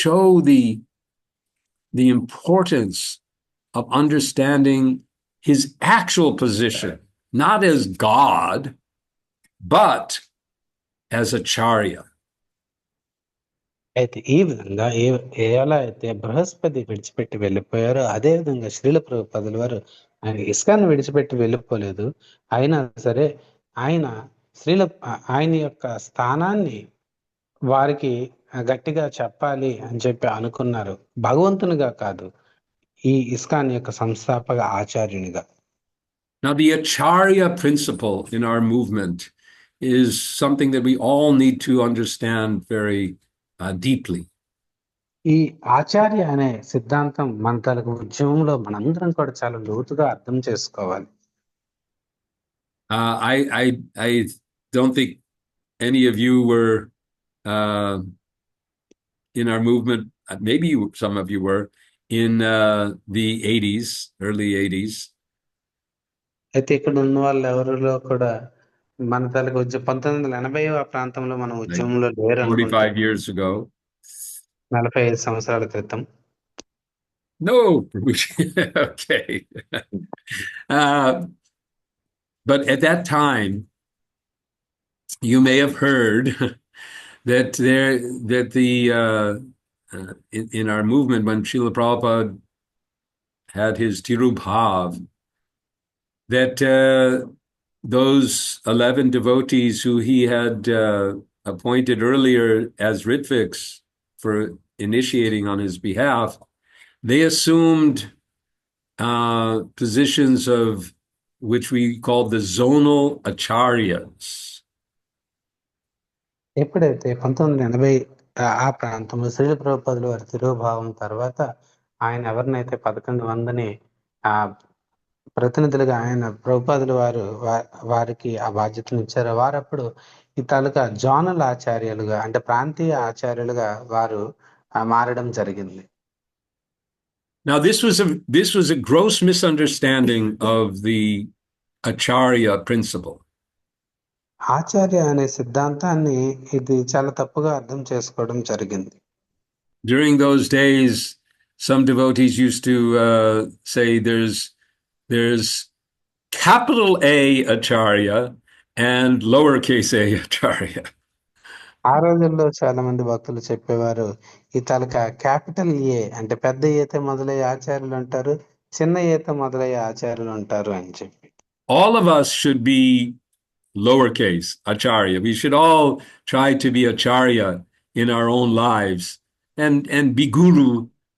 show the importance of understanding his actual position, not as God, but as Acharya. అయితే ఈ విధంగా ఎలా అయితే బృహస్పతి విడిచిపెట్టి వెళ్ళిపోయారో అదే విధంగా శ్రీల ప్రభుపాదుల వారు ఆయన ఇస్కాన్ విడిచిపెట్టి వెళ్ళిపోలేదు. అయినా సరే ఆయన యొక్క స్థానాన్ని వారికి గట్టిగా చెప్పాలి అని చెప్పి అనుకున్నారు. భగవంతునిగా కాదు, ఈ ఇస్కాన్ యొక్క సంస్థాపక ఆచార్యునిగా. Now the Acharya principle in our movement is something that we all need to understand very deeply. ఈ ఆచార్య అనే సిద్ధాంతం మన తలకు ఉద్యమంలో మనందరం కూడా చాలా లోతుగా అర్థం చేసుకోవాలి. I don't think any of you were in our movement. Maybe some of you were in the 80s, early 80s. అయితే ఇక్కడ ఉన్న వాళ్ళు ఎవరిలో కూడా మన తలకు 1980 ఆ ప్రాంతంలో మన ఉద్యమంలో లేరు. 45 years ago. 45 సంవత్సరాల క్రితం. No. Okay. But at that time, you may have heard that in our movement, when Srila Prabhupada had his Tirubhav, that those 11 devotees who he had appointed earlier as Ritviks for initiating on his behalf, they assumed positions of which we call the zonal acharyas. ఎప్పుడైతే 1980 ఆ ప్రాంతంలో శ్రీల ప్రభుపాదుల వారి తిరోభావం తర్వాత ఆయన ఎవరినైతే 11 మందిని ప్రతినిధులుగా ఆయన ప్రభుపాదుల వారు వారికి ఆ బాధ్యతను ఇచ్చారు, వారప్పుడు ఈ తాలూకా జోనల్ ఆచార్యులుగా అంటే ప్రాంతీయ ఆచార్యులుగా వారు మారడం జరిగింది. Now this was a gross misunderstanding of the Acharya principle. ఆచార్య అనే సిద్ధాంతాన్ని ఇది చాలా తప్పుగా అర్థం చేసుకోవడం జరిగింది. During those days, some devotees used to say there's capital A Acharya and lowercase a Acharya. ఆ రోజుల్లో చాలా మంది భక్తులు చెప్పేవారు ఈ తాలూకా క్యాపిటల్ ఏ అంటే పెద్ద ఏతో మొదలయ్యే ఆచార్యులు ఉంటారు, చిన్న ఏతో మొదలయ్యే ఆచార్యులు ఉంటారు అని చెప్పి. All of us should be lowercase Acharya. We should all try to be Acharya in our own lives and be guru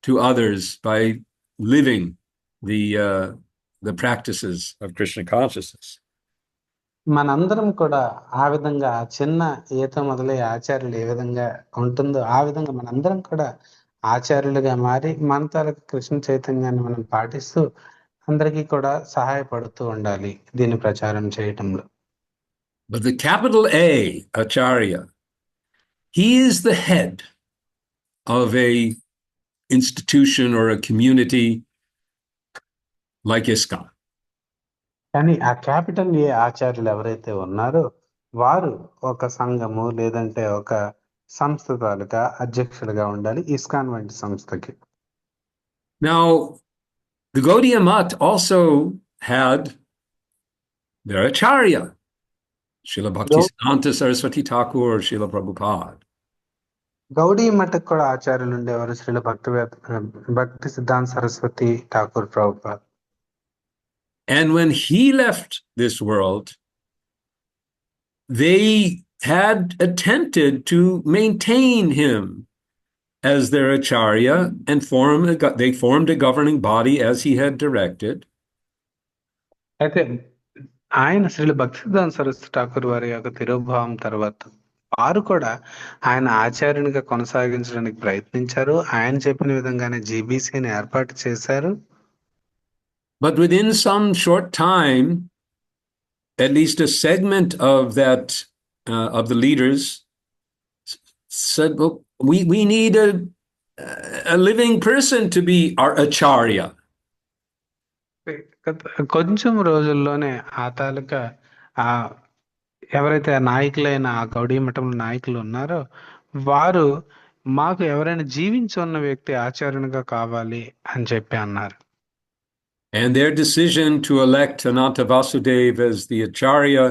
to others by living the practices of Krishna consciousness. మనందరం కూడా ఆ విధంగా చిన్న ఏతో మొదలయ్యే ఆచార్యులు ఏ విధంగా ఉంటుందో ఆ విధంగా మనందరం కూడా ఆచార్యులుగా మారి మన తాలూకు కృష్ణ చైతన్యాన్ని మనం పాటిస్తూ అందరికీ కూడా సహాయపడుతూ ఉండాలి దీన్ని ప్రచారం చేయటంలో. But the capital A Acharya, he is the head of a institution or a community like ISKCON. కానీ ఆ క్యాపిటల్ ఏ ఆచార్యులు ఎవరైతే ఉన్నారో వారు ఒక సంఘము లేదంటే ఒక సంస్థ తాలూకా అధ్యక్షులుగా ఉండాలి ఇస్కాన్ వంటి సంస్థకి. Now, the Gaudiya Math also had their Acharya, Srila Bhaktisiddhanta Saraswati Thakur or Srila Prabhupada. గౌడీ మఠకు కూడా ఆచార్యులు ఉండేవారు, శ్రీల భక్తి సిద్ధాంత Saraswati Thakur Prabhupad. And when he left this world, they had attempted to maintain him as their Acharya and they formed a governing body as he had directed. అయితే ఆయన శ్రీల భక్తి సిద్ధాంత సరస్వతి ఠాకూర్ వారి యొక్క తిరోభావం తర్వాత వారు కూడా ఆయన ఆచార్యునిగా కొనసాగించడానికి ప్రయత్నించారు. ఆయన చెప్పిన విధంగానే జీబీసీని ఏర్పాటు చేశారు. But within some short time, at least a segment of that of the leaders said, "Well, we need a living person to be our acharya." కొంచెం రోజుల్లోనే ఆ తాలూకా ఆ ఎవరైతే ఆ నాయకులైన ఆ గౌడీ మఠంలో నాయకులు ఉన్నారో వారు మాకు ఎవరైనా జీవించి ఉన్న వ్యక్తి ఆచార్యునిగా కావాలి అని చెప్పి అన్నారు. And their decision to elect Ananta Vasudev as the Acharya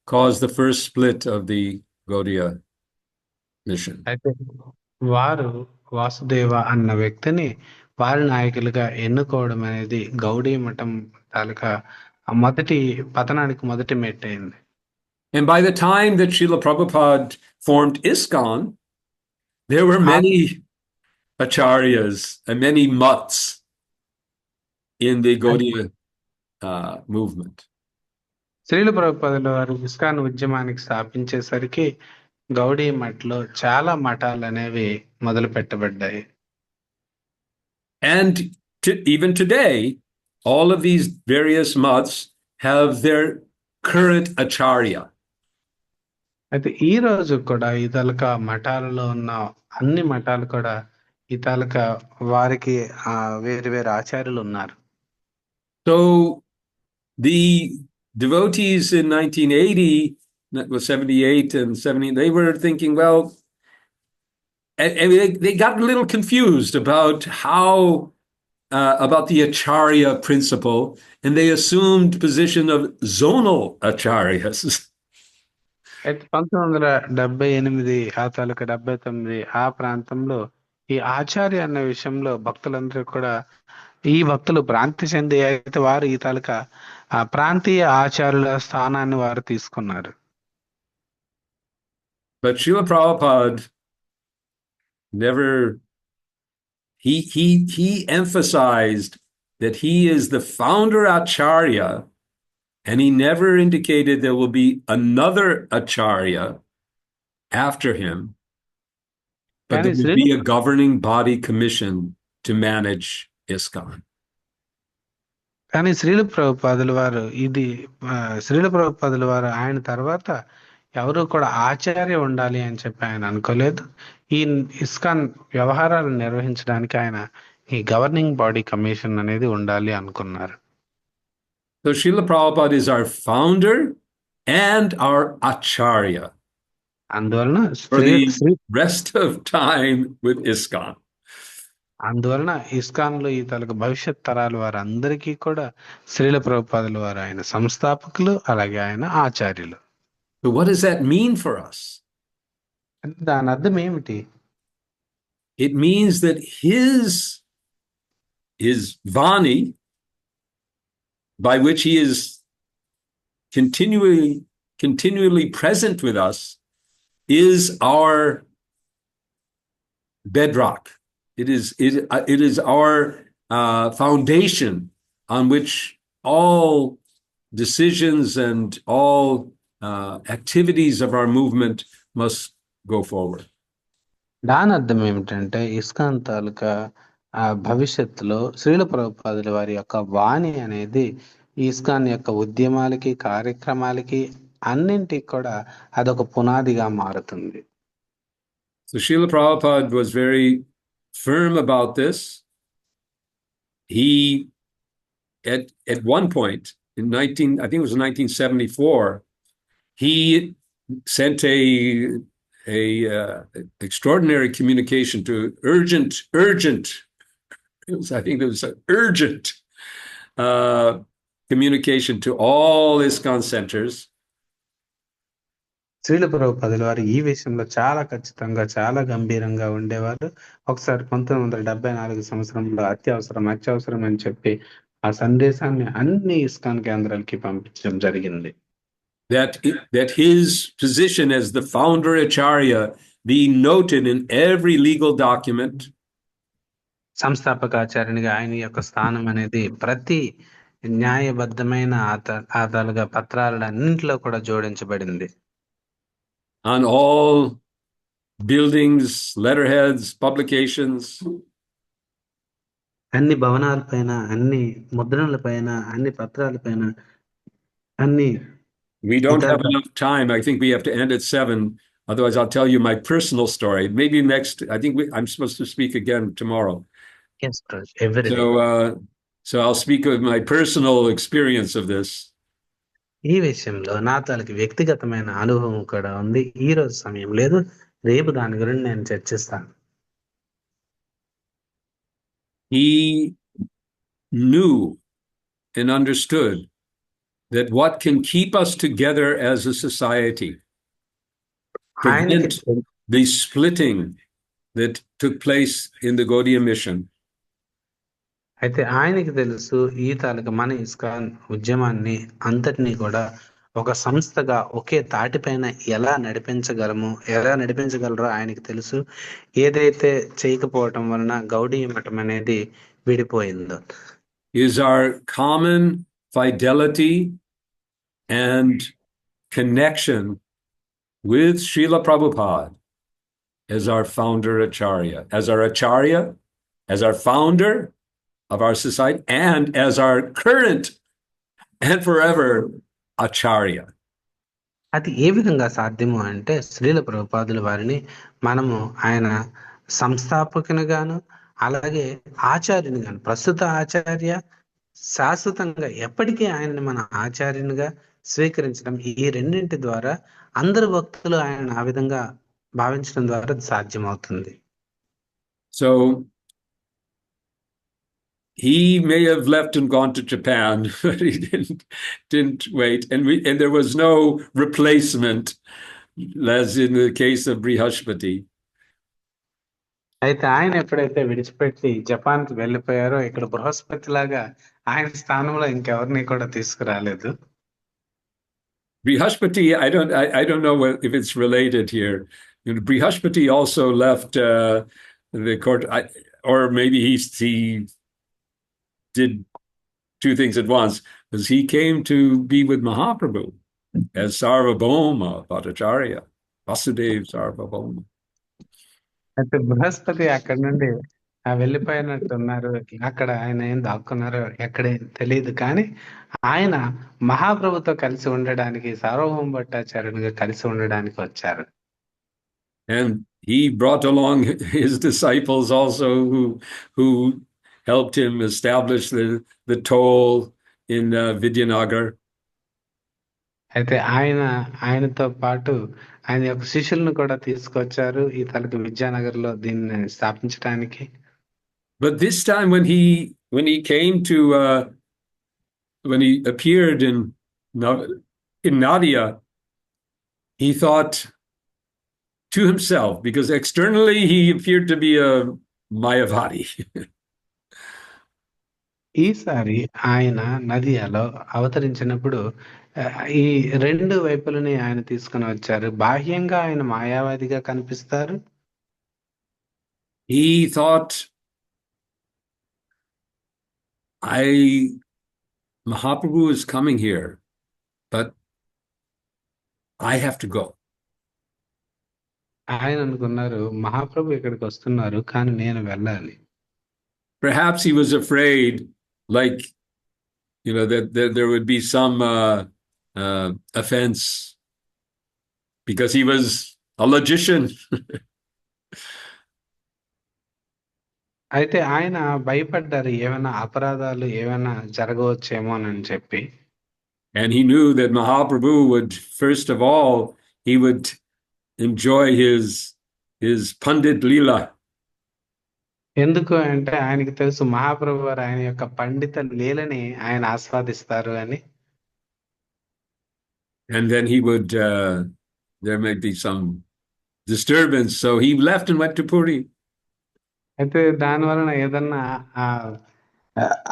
caused the first split of the Gaudiya mission. అయితే వారు వాసుదేవ అన్న వ్యక్తిని వారి నాయకులుగా ఎన్నుకోవడం అనేది గౌడీ మఠం తాలూకా మొదటి పతనానికి మొదటి మెట్టయింది. And by the time that Srila Prabhupada formed ISKCON, there were many acharyas and many mutts in the Gaudiya movement. Srila ప్రభుపాదుల వారు ఇస్కాన్ ఉద్యమానికి స్థాపించేసరికి గౌడీ మఠలో చాలా మఠాలు అనేవి మొదలు పెట్టబడ్డాయి. And even today, all of these various mutts have their current acharya. అయితే ఈ రోజు కూడా ఈ తాలూకా మఠాలలో ఉన్న అన్ని మఠాలు కూడా ఈ తాలూకా వారికి వేరు వేరు ఆచార్యులు ఉన్నారు. So the devotees in 1980, that was 78 and 70, they were thinking, well, and they got a little confused about how about the acharya principle, and they assumed position of zonal acharyas. అయితే 1978 ఆ తాలూకా 79 ఆ ప్రాంతంలో ఈ ఆచార్య అన్న విషయంలో భక్తులందరూ కూడా ఈ భక్తులు భ్రాంతి చెంది అయితే వారు ఈ తాలూకా ప్రాంతీయ ఆచార్యుల స్థానాన్ని వారు తీసుకున్నారు. But Srila Prabhupada never he emphasized that he is the founder acharya, and he never indicated there will be another acharya after him, but there will be a governing body commission to manage ISKCON. కానీ శ్రీల ప్రభుపాదుల వారు ఆయన తర్వాత ఎవరు కూడా ఆచార్య ఉండాలి అని చెప్పి ఆయన అనుకోలేదు. ఈ ఇస్కాన్ వ్యవహారాలు నిర్వహించడానికి ఆయన ఈ గవర్నింగ్ బాడీ కమిషన్ అనేది ఉండాలి అనుకున్నారు. So Srila Prabhupada is our founder and our acharya అందువలన for the Shri rest of time with ISKCON. అందువలన ఇస్కాన్లో ఈ తాలూకు భవిష్యత్ తరాల వారందరికీ కూడా శ్రీల ప్రభుపాదుల వారు ఆయన సంస్థాపకులు, అలాగే ఆయన ఆచార్యులు. So what does that mean for us? అంటే దాని అర్థం ఏమిటి? It means that his Vani, by which he is continually present with us, is our bedrock. It is our foundation on which all decisions and all activities of our movement must go forward. దాని అర్థం ఏమిటంటే ISKCON తాలూకా భవిష్యత్తులో శ్రీల ప్రభుపాదుల వారి యొక్క వాణి అనేది ఈ ISKCON యొక్క ఉద్యమాలకి, కార్యక్రమాలకి అన్నింటికి కూడా అదొక పునాదిగా మారుతుంది. So Srila Prabhupada was very firm about this. He, at one point in I think it was 1974, he sent a extraordinary communication to urgent. I think there was an urgent communication to all ISKCON centers. Srila ప్రభుపాదుల వారు ఈ విషయంలో చాలా ఖచ్చితంగా, చాలా గంభీరంగా ఉండేవారు. ఒకసారి 1974 సంవత్సరంలో అత్యవసరం అని చెప్పి ఆ సందేశాన్ని అన్ని ఇస్కాన్ కేంద్రాలకి పంపించడం జరిగింది. That his position as the founder acharya be noted in every legal document. సంస్థాపక ఆచార్యునిగా ఆయన యొక్క స్థానం అనేది ప్రతి న్యాయబద్ధమైన ఆధాలుగా పత్రాలన్నింటిలో కూడా జోడించబడింది. On all buildings, letterheads, publications. అన్ని భవనాలపైన, అన్ని ముద్రణలపైన, అన్ని పత్రాలపైన, అన్ని. We don't have enough time. I think we have to end at 7. Otherwise, I'll tell you my personal story. Maybe next. I think I'm supposed to speak again tomorrow. Yes, every day. So I'll speak of my personal experience of this. ఈ విషయంలో నా తాలూకు వ్యక్తిగతమైన అనుభవం కూడా ఉంది. ఈ రోజు సమయం లేదు, రేపు దాని గురించి నేను చర్చిస్తాను. He knew and understood that what can keep us together as a society, prevent the splitting that took place in the Gaudiya mission. అయితే ఆయనకి తెలుసు ఈ తాలూకు మన ఇస్కాన్ ఉద్యమాన్ని అంతటినీ కూడా ఒక సంస్థగా ఒకే తాటిపైన ఎలా నడిపించగలరో ఆయనకి తెలుసు. ఏదైతే చేయకపోవటం వలన గౌడీయ మఠం అనేది విడిపోయిందో. Is our common fidelity and connection with Srila Prabhupada as our founder acharya, as our founder of our society, and as our current and forever acharya. అది ఏ విధంగా సాధ్యము అంటే శ్రీల ప్రభుపాదుల వారిని మనము ఆయన సంస్థాపకునిగాను, అలాగే ఆచార్యునిగాను, ప్రస్తుత ఆచార్య, శాశ్వతంగా ఎప్పటికీ ఆయనని మన ఆచార్యునిగా స్వీకరించడం, ఈ రెండింటి ద్వారా అందరు భక్తులు ఆయన ఆ విధంగా భావించడం ద్వారా సాధ్యమవుతుంది. So he may have left and gone to Japan, but he didn't wait, and there was no replacement, as in the case of Brihaspati. అయితే ఆయన ఎప్పుడైతే విడిచిపెట్టి జపాన్కి వెళ్ళిపోయారో, ఇక్కడ బృహస్పతి లాగా ఆయన స్థానంలో ఇంకెవరిని కూడా తీసుకురాలేదు. Brihaspati, I don't know if it's related here. Brihaspati also left the court, or maybe he did two things at once, because he came to be with Mahaprabhu as Sarvabhauma Bhattacharya, Vasudev Sarvabhauma. అయితే బృహస్పతి అక్కడి నుండి వెళ్ళిపోయినట్టున్నారు. అక్కడ ఆయన ఏం దాక్కున్నారో ఎక్కడే తెలియదు, కానీ ఆయన మహాప్రభుతో కలిసి ఉండడానికి, సార్వభౌమ భట్టాచార్యునిగా కలిసి ఉండడానికి వచ్చారు. And he brought along his disciples also who helped him establish the toll in Vidyanagar. అయితే ఆయనతో పాటు ఆయన యొక్క శిష్యులను కూడా తీసుకొచ్చారు ఈ తలకి విద్యానగర్లో దీన్ని స్థాపించడానికి. But this time when he came to when he appeared in Nadia, he thought to himself, because externally he appeared to be a Mayavadi. ఈసారి ఆయన నదియాలో అవతరించినప్పుడు ఆ, ఈ రెండు వైపులని ఆయన తీసుకొని వచ్చారు. బాహ్యంగా ఆయన మాయావాదిగా కనిపిస్తారు. He thought, Mahaprabhu is coming here, but I have to go. ఆయన అనుకున్నారు మహాప్రభు ఇక్కడికి వస్తున్నారు కానీ నేను వెళ్ళాలి. Perhaps he was afraid, like, that there would be some offense because he was a logician. అయితే ఆయన భయపడ్డారు ఏమైనా అపరాధాలు ఏమైనా జరగవచ్చేమోనని చెప్పి. And he knew that Mahaprabhu would, first of all, he would enjoy his Pandit Leela. ఎందుకు అంటే ఆయనకి తెలుసు మహాప్రభు వారు ఆయన యొక్క పండిత లీలని ఆయన ఆస్వాదిస్తారు అని. And then he would, there might be some disturbance. So he left and went to Puri. అయితే దాని వలన ఏదన్నా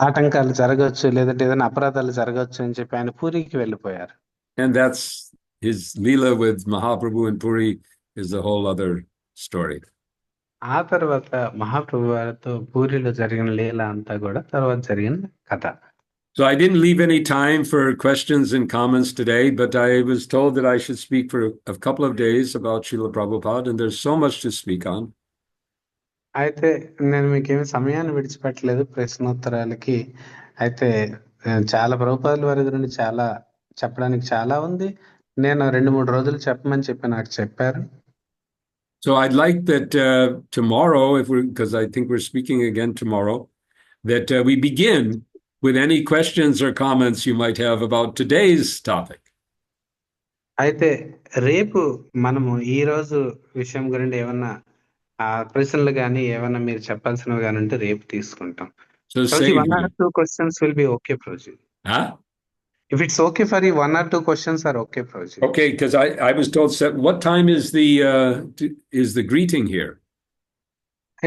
ఆటంకాలు జరగవచ్చు లేదంటే ఏదైనా అపరాధాలు జరగవచ్చు అని చెప్పి ఆయన పూరికి వెళ్ళిపోయారు. And that's his Leela with Mahaprabhu and Puri is a whole other story. ఆ తర్వాత మహాప్రభు వారితో పూరిలో జరిగిన లీల అంతా కూడా తర్వాత జరిగిన కథ. So I didn't leave any time for questions and comments today, but I was told that I should speak for a couple of days about Srila Prabhupada, and there's so much to speak on. అయితే నేను మీకేమి సమయాన్ని విడిచిపెట్టలేదు ప్రశ్నోత్తరాలకి. అయితే చాలా ప్రభుపాదుల వారి గురించి చాలా చెప్పడానికి చాలా ఉంది. నేను 2-3 రోజులు చెప్పమని చెప్పి నాకు చెప్పారు. So I'd like that tomorrow, because I think we're speaking again tomorrow, that we begin with any questions or comments you might have about today's topic. అయితే రేపు మనము ఈ రోజు విషయం గురించి ఏమన్నా ప్రశ్నలు కానీ ఏమన్నా మీరు చెప్పాల్సినవి కానీ ఉంటే రేపు తీసుకుంటాం. So Prabhuji, 1 or 2 questions will be okay, Prabhuji. Huh? If it's okay for you, 1 or 2 questions are okay, Prabhuji. Okay, because I was told, what time is the greeting here?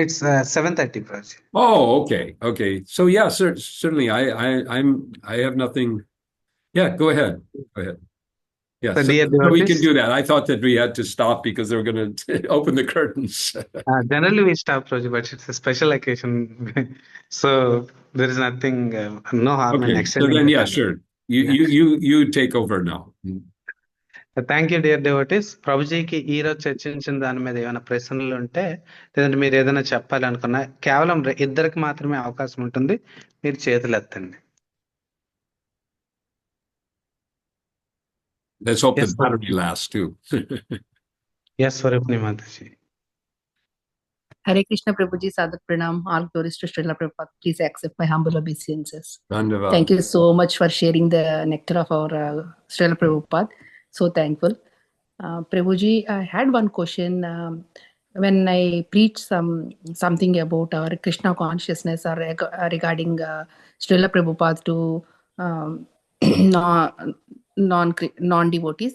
It's 7:30, Prabhuji. Oh, okay. So yeah, certainly I have nothing. Yeah, go ahead. Yeah, So dear so we devotees, can do that. I thought that we had to stop because they were going to open the curtains. generally we stop, Prabhuji, but it's a special occasion. So there is nothing, no harm in Okay, so extending then the yeah, time. sure. You take over now. Thank you dear devotees. ప్రభుజీకి ఈ రోజు చర్చించిన దాని మీద ఏమైనా ప్రశ్నలు ఉంటే లేదంటే మీరు ఏదైనా చెప్పాలనుకున్నా కేవలం ఇద్దరికి మాత్రమే అవకాశం ఉంటుంది. మీరు చేతులు ఎత్తండి. Let's hope Yes, the battery lasts too. Yes, Swarupni Mataji. Hare Krishna Prabhuji, Sadak Pranam, all glories to Srila Prabhupada. Please accept my humble obeisances. Dhanyavad. Thank you so much for sharing the nectar of our Srila Prabhupada. So thankful. Prabhuji, I had one question. When I preach something about our Krishna consciousness or regarding Srila Prabhupada to non-devotees,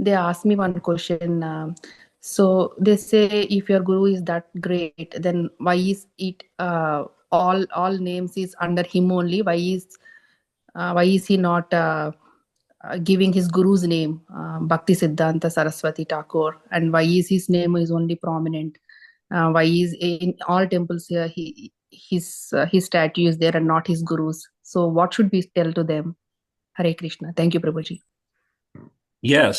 they ask me one question. So they say, if your guru is that great, then why is it all names is under him only? Why is he not giving his guru's name, Bhakti Siddhanta Saraswati Thakur, and why is his name is only prominent? Why is in all temples here his statue is there and not his guru's? So what should we tell to them? Hare Krishna. Thank you, Prabhuji. Yes.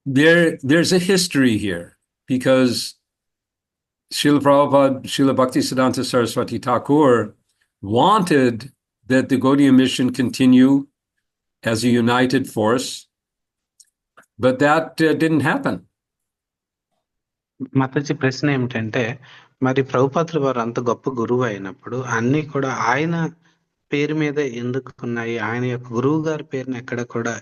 There's a history here because Srila Prabhupada, Srila Bhaktisiddhanta Saraswati Thakur wanted that the Gaudiya mission continue as a united force, but that didn't happen. Mataji ప్రశ్న ఏమిటంటే, మరి ప్రభుపాదుల వారు అంత గొప్ప గురువు అయినప్పుడు అన్ని కూడా ఆయన పేరు మీద ఎందుకు ఉన్నాయి, ఆయన యొక్క గురువు గారి పేరుని ఎక్కడ కూడా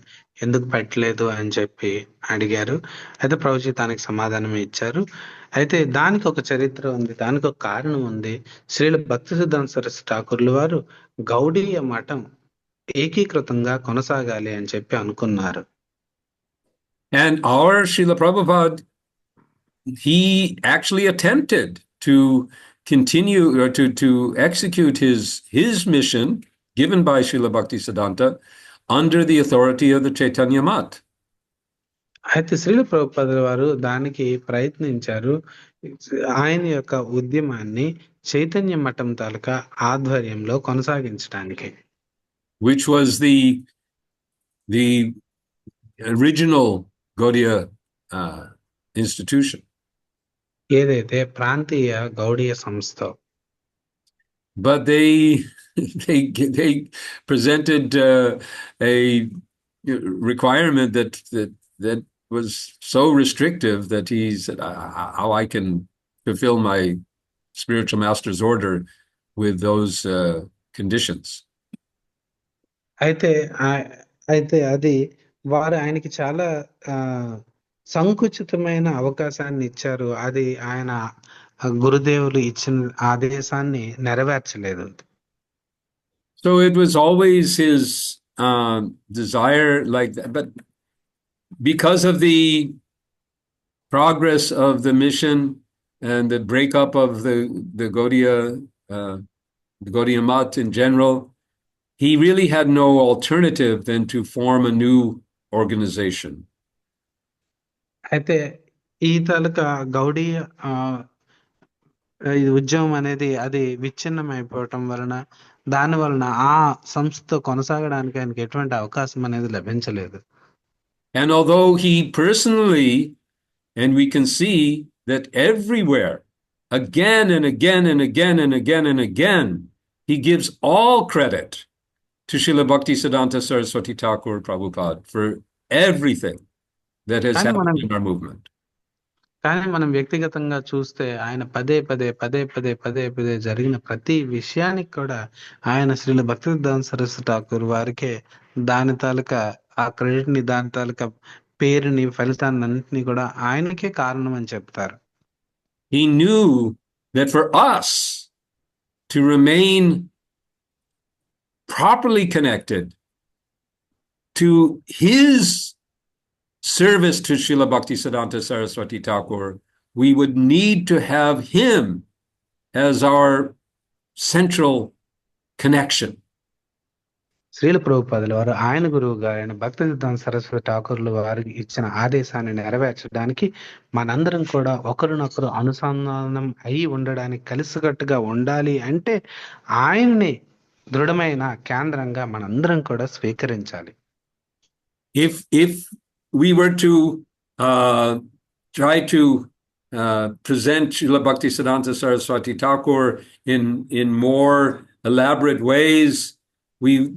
ఎందుకు పెట్టలేదు అని చెప్పి అడిగారు. అయితే ప్రభుజీ దానికి సమాధానం ఇచ్చారు. అయితే దానికి ఒక చరిత్ర ఉంది, దానికి ఒక కారణం ఉంది. శ్రీల భక్తి సిద్ధాంత సరస్వతి ఠాకూర్లు వారు గౌడీయ మఠం ఏకీకృతంగా కొనసాగాలి అని చెప్పి అనుకున్నారు. And our Srila Prabhupada, he actually attempted to continue or to execute his mission given by Srila Bhaktisiddhanta under the authority of the Chaitanya Math. అయితే శ్రీల ప్రభుపాదుల వారు దానికి ప్రయత్నించారు. ఆయన యొక్క ఉద్యమాన్ని చైతన్య మఠం తాలూకా ఆధ్వర్యంలో కొనసాగించడానికి. Which was the original Gaudiya institution. ఏదైతే ప్రాంతీయ గౌడీయ సంస్థ. But they presented a requirement that was so restrictive that he said, how I can fulfill my spiritual master's order with those conditions. అయితే అది వారు ఆయనకి చాలా సంకుచితమైన అవకాశాన్ని ఇచ్చారు. అది ఆయన గురుదేవులు ఇచ్చిన ఆదేశాన్ని నెరవేర్చలేదు. So it was always his desire like that, but because of the progress of the mission and the breakup of the Gaudiya Math in general, he really had no alternative than to form a new organization. అయితే ఈ తాలూకా గౌడీయ ఉద్యమం అనేది అది విచ్ఛిన్నం అయిపోవటం వలన దాని వలన ఆ సంస్థ కొనసాగడానికి ఆయనకి ఎటువంటి అవకాశం అనేది లభించలేదు. And although he personally, and we can see that everywhere, again and again and again and again and again, he gives all credit to Srila Bhaktisiddhanta Saraswati Thakur Prabhupada for everything that has happened in our movement. కానీ మనం వ్యక్తిగతంగా చూస్తే ఆయన పదే పదే జరిగిన ప్రతి విషయానికి కూడా ఆయన శ్రీల భక్తి సిద్ధాంత సరస్వతి ఠాకూర్ వారికే దాని తాలూకా ఆ క్రెడిట్ ని, దాని తాలూకా పేరుని, ఫలితాన్ని అన్నింటినీ కూడా ఆయనకే కారణం అని చెప్తారు. He knew that for us to remain properly connected to his service to Srila Bhaktisiddhanta Saraswati Thakur, we would need to have him as our central connection. Srila ప్రభుపాదుల వారు ఆయన గురువుగా ఆయన భక్తి సిద్ధాంత సరస్వతి ఠాకూర్లు వారికి ఇచ్చిన ఆదేశాన్ని నెరవేర్చడానికి మనందరం కూడా ఒకరినొకరు అనుసంధానం అయి ఉండడానికి, కలిసికట్టుగా ఉండాలి అంటే ఆయన్ని దృఢమైన కేంద్రంగా మనందరం కూడా స్వీకరించాలి. If we were to try to present Srila Bhaktisiddhanta Saraswati Thakur in more elaborate ways,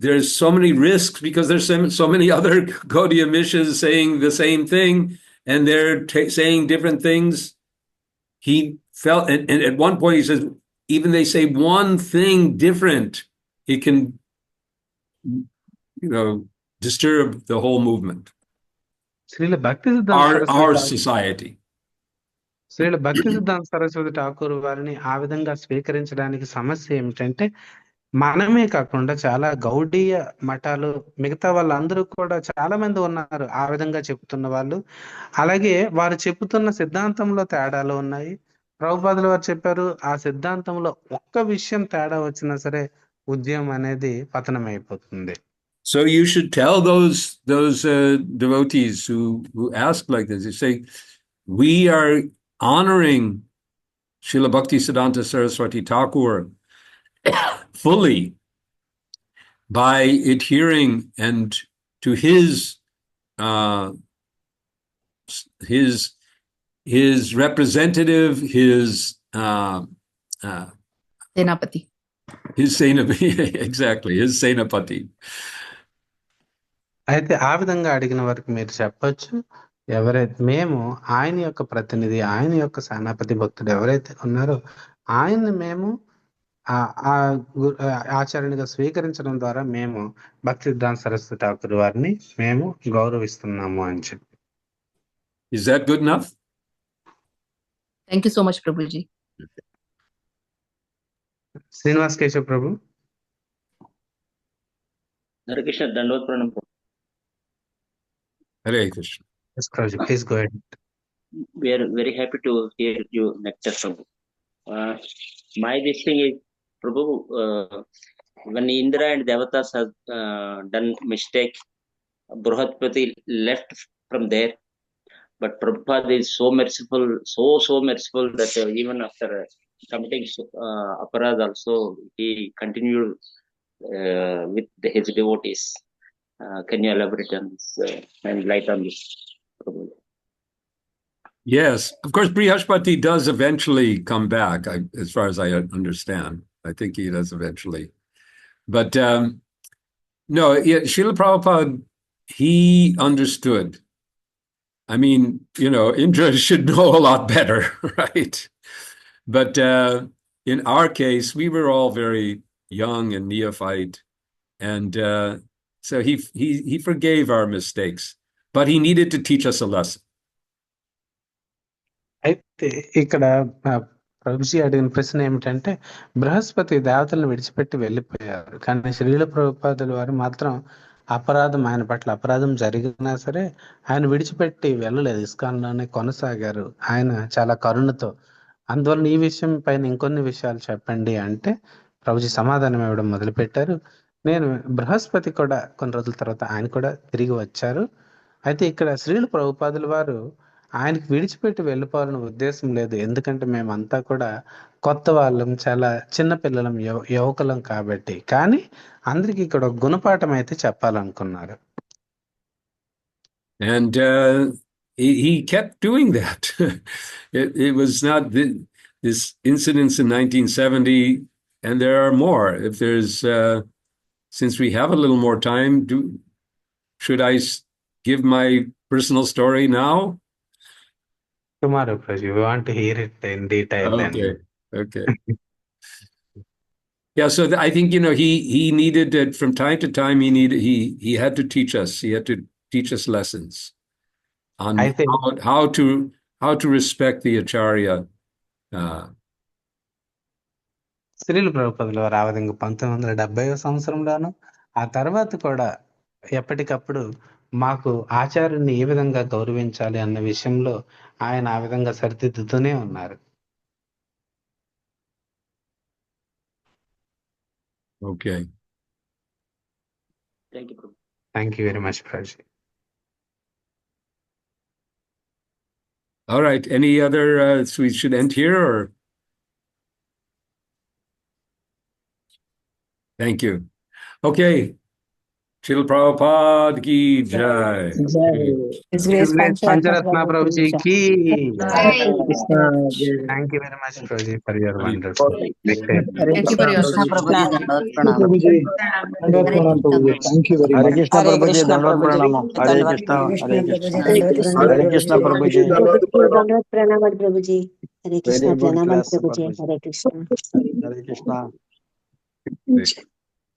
there's so many risks because there's so many other Gaudiya missions saying the same thing and they're saying different things. He felt, and at one point he says, even they say one thing different, it can, disturb the whole movement. Srila భక్తి సిద్ధాంత Our society. Srila భక్తి సిద్ధాంత సరస్వతి ఠాకూర్ వారిని ఆ విధంగా స్వీకరించడానికి సమస్య ఏమిటంటే, మనమే కాకుండా చాలా గౌడీయ మఠాలు, మిగతా వాళ్ళందరూ కూడా చాలా మంది ఉన్నారు ఆ విధంగా చెప్తున్న వాళ్ళు. అలాగే వారు చెబుతున్న సిద్ధాంతంలో తేడాలు ఉన్నాయి. ప్రభుపాదుల వారు చెప్పారు, ఆ సిద్ధాంతంలో ఒక్క విషయం తేడా వచ్చినా సరే ఉద్యమం అనేది పతనం అయిపోతుంది. So you should tell those devotees who ask like this. You say, we are honoring Srila Bhaktisiddhanta Saraswati Thakur fully by adhering and to his representative, his Senapati. His Senapati, exactly, his Senapati. అయితే ఆ విధంగా అడిగిన వారికి మీరు చెప్పొచ్చు, ఎవరైతే మేము ఆయన యొక్క ప్రతినిధి, ఆయన యొక్క సేనాపతి భక్తుడు ఎవరైతే ఉన్నారో ఆయన్ని మేము ఆచార్యునిగా స్వీకరించడం ద్వారా మేము భక్తి సిద్ధాంత సరస్వతి ఠాకూర్ వారిని మేము గౌరవిస్తున్నాము అని చెప్పి. Is that good enough? Thank you so much, Prabhuji. Srinivas Keshav Prabhu. Hare Krishna, Dandavad Pranam. Hare Krishna. Yes, Prabhuji, please go ahead. We are very happy to hear you, Nectar Prabhu. My this thing is, Prabhu, when Indra and Devatas have done mistake, Brihaspati left from there. But Prabhupada is so merciful, so merciful that even after committing aparad also, he continued with his devotees. Can you elaborate on this and light on this, Prabhu? Yes, of course, Brihaspati does eventually come back, as far as I understand. I think he does eventually. But no, yeah, Srila Prabhupada, he understood. I mean, Indra should know a lot better, right? But in our case, we were all very young and neophyte. And so he forgave our mistakes, but he needed to teach us a lesson. అయితే ఇక్కడ ప్రభుజీ అడిగిన ప్రశ్న ఏమిటంటే, బృహస్పతి దేవతలను విడిచిపెట్టి వెళ్ళిపోయారు, కానీ శ్రీల ప్రభుపాదుల వారు మాత్రం ఆయన పట్ల అపరాధం జరిగినా సరే ఆయన విడిచిపెట్టి వెళ్ళలేదు, ఇస్కాన్లోనే కొనసాగారు ఆయన చాలా కరుణతో. అందువలన ఈ విషయం పైన ఇంకొన్ని విషయాలు చెప్పండి అంటే ప్రభుజీ సమాధానం ఇవ్వడం మొదలుపెట్టారు. బృహస్పతి కూడా కొన్ని రోజుల తర్వాత ఆయన కూడా తిరిగి వచ్చారు. అయితే ఇక్కడ శ్రీల ప్రభుపాదుల వారు ఆయనకి విడిచిపెట్టి వెళ్ళిపోవాలనే ఉద్దేశం లేదు, ఎందుకంటే మేమంతా కూడా కొత్త వాళ్ళం, చాలా చిన్న పిల్లలం, యువకులం కాబట్టి. కానీ అందరికి ఇక్కడ ఒక గుణపాఠం అయితే చెప్పాలనుకున్నారు. And he kept doing that. It was not this incidents in 1970, and there are more. If there's, since we have a little more time, should I give my personal story now? Tomorrow, Prabhuji, we want to hear it in detail. Okay. Yeah, so I think he needed it from time to time. He had to teach us. He had to teach us lessons on how to respect the acharya. Srila ప్రభుపాదుల వారు ఆ విధంగా 1970వ సంవత్సరంలోను ఆ తర్వాత కూడా ఎప్పటికప్పుడు మాకు ఆచార్యుని ఏ విధంగా గౌరవించాలి అన్న విషయంలో ఆయన ఆ విధంగా సరిదిద్దుతూనే ఉన్నారు. Okay. Thank you, Prabhu. Thank you very much, Prabhuji. All right. Any other, so we should end here, or? Thank you. Okay. Srila Prabhupada ki jai. Pancharatna Prabhuji ki. Thank you very much, Prabhuji, for your wonderful. Thank you for your Prabhuji. Thank you very much. Hare Krishna, Prabhuji. Dandavad Pranamam. Hare Krishna. Hare Krishna, Prabhuji. Dandavad Pranamam, Prabhuji. Hare Krishna, Pranamam, Prabhuji. Hare Krishna. Hare Krishna.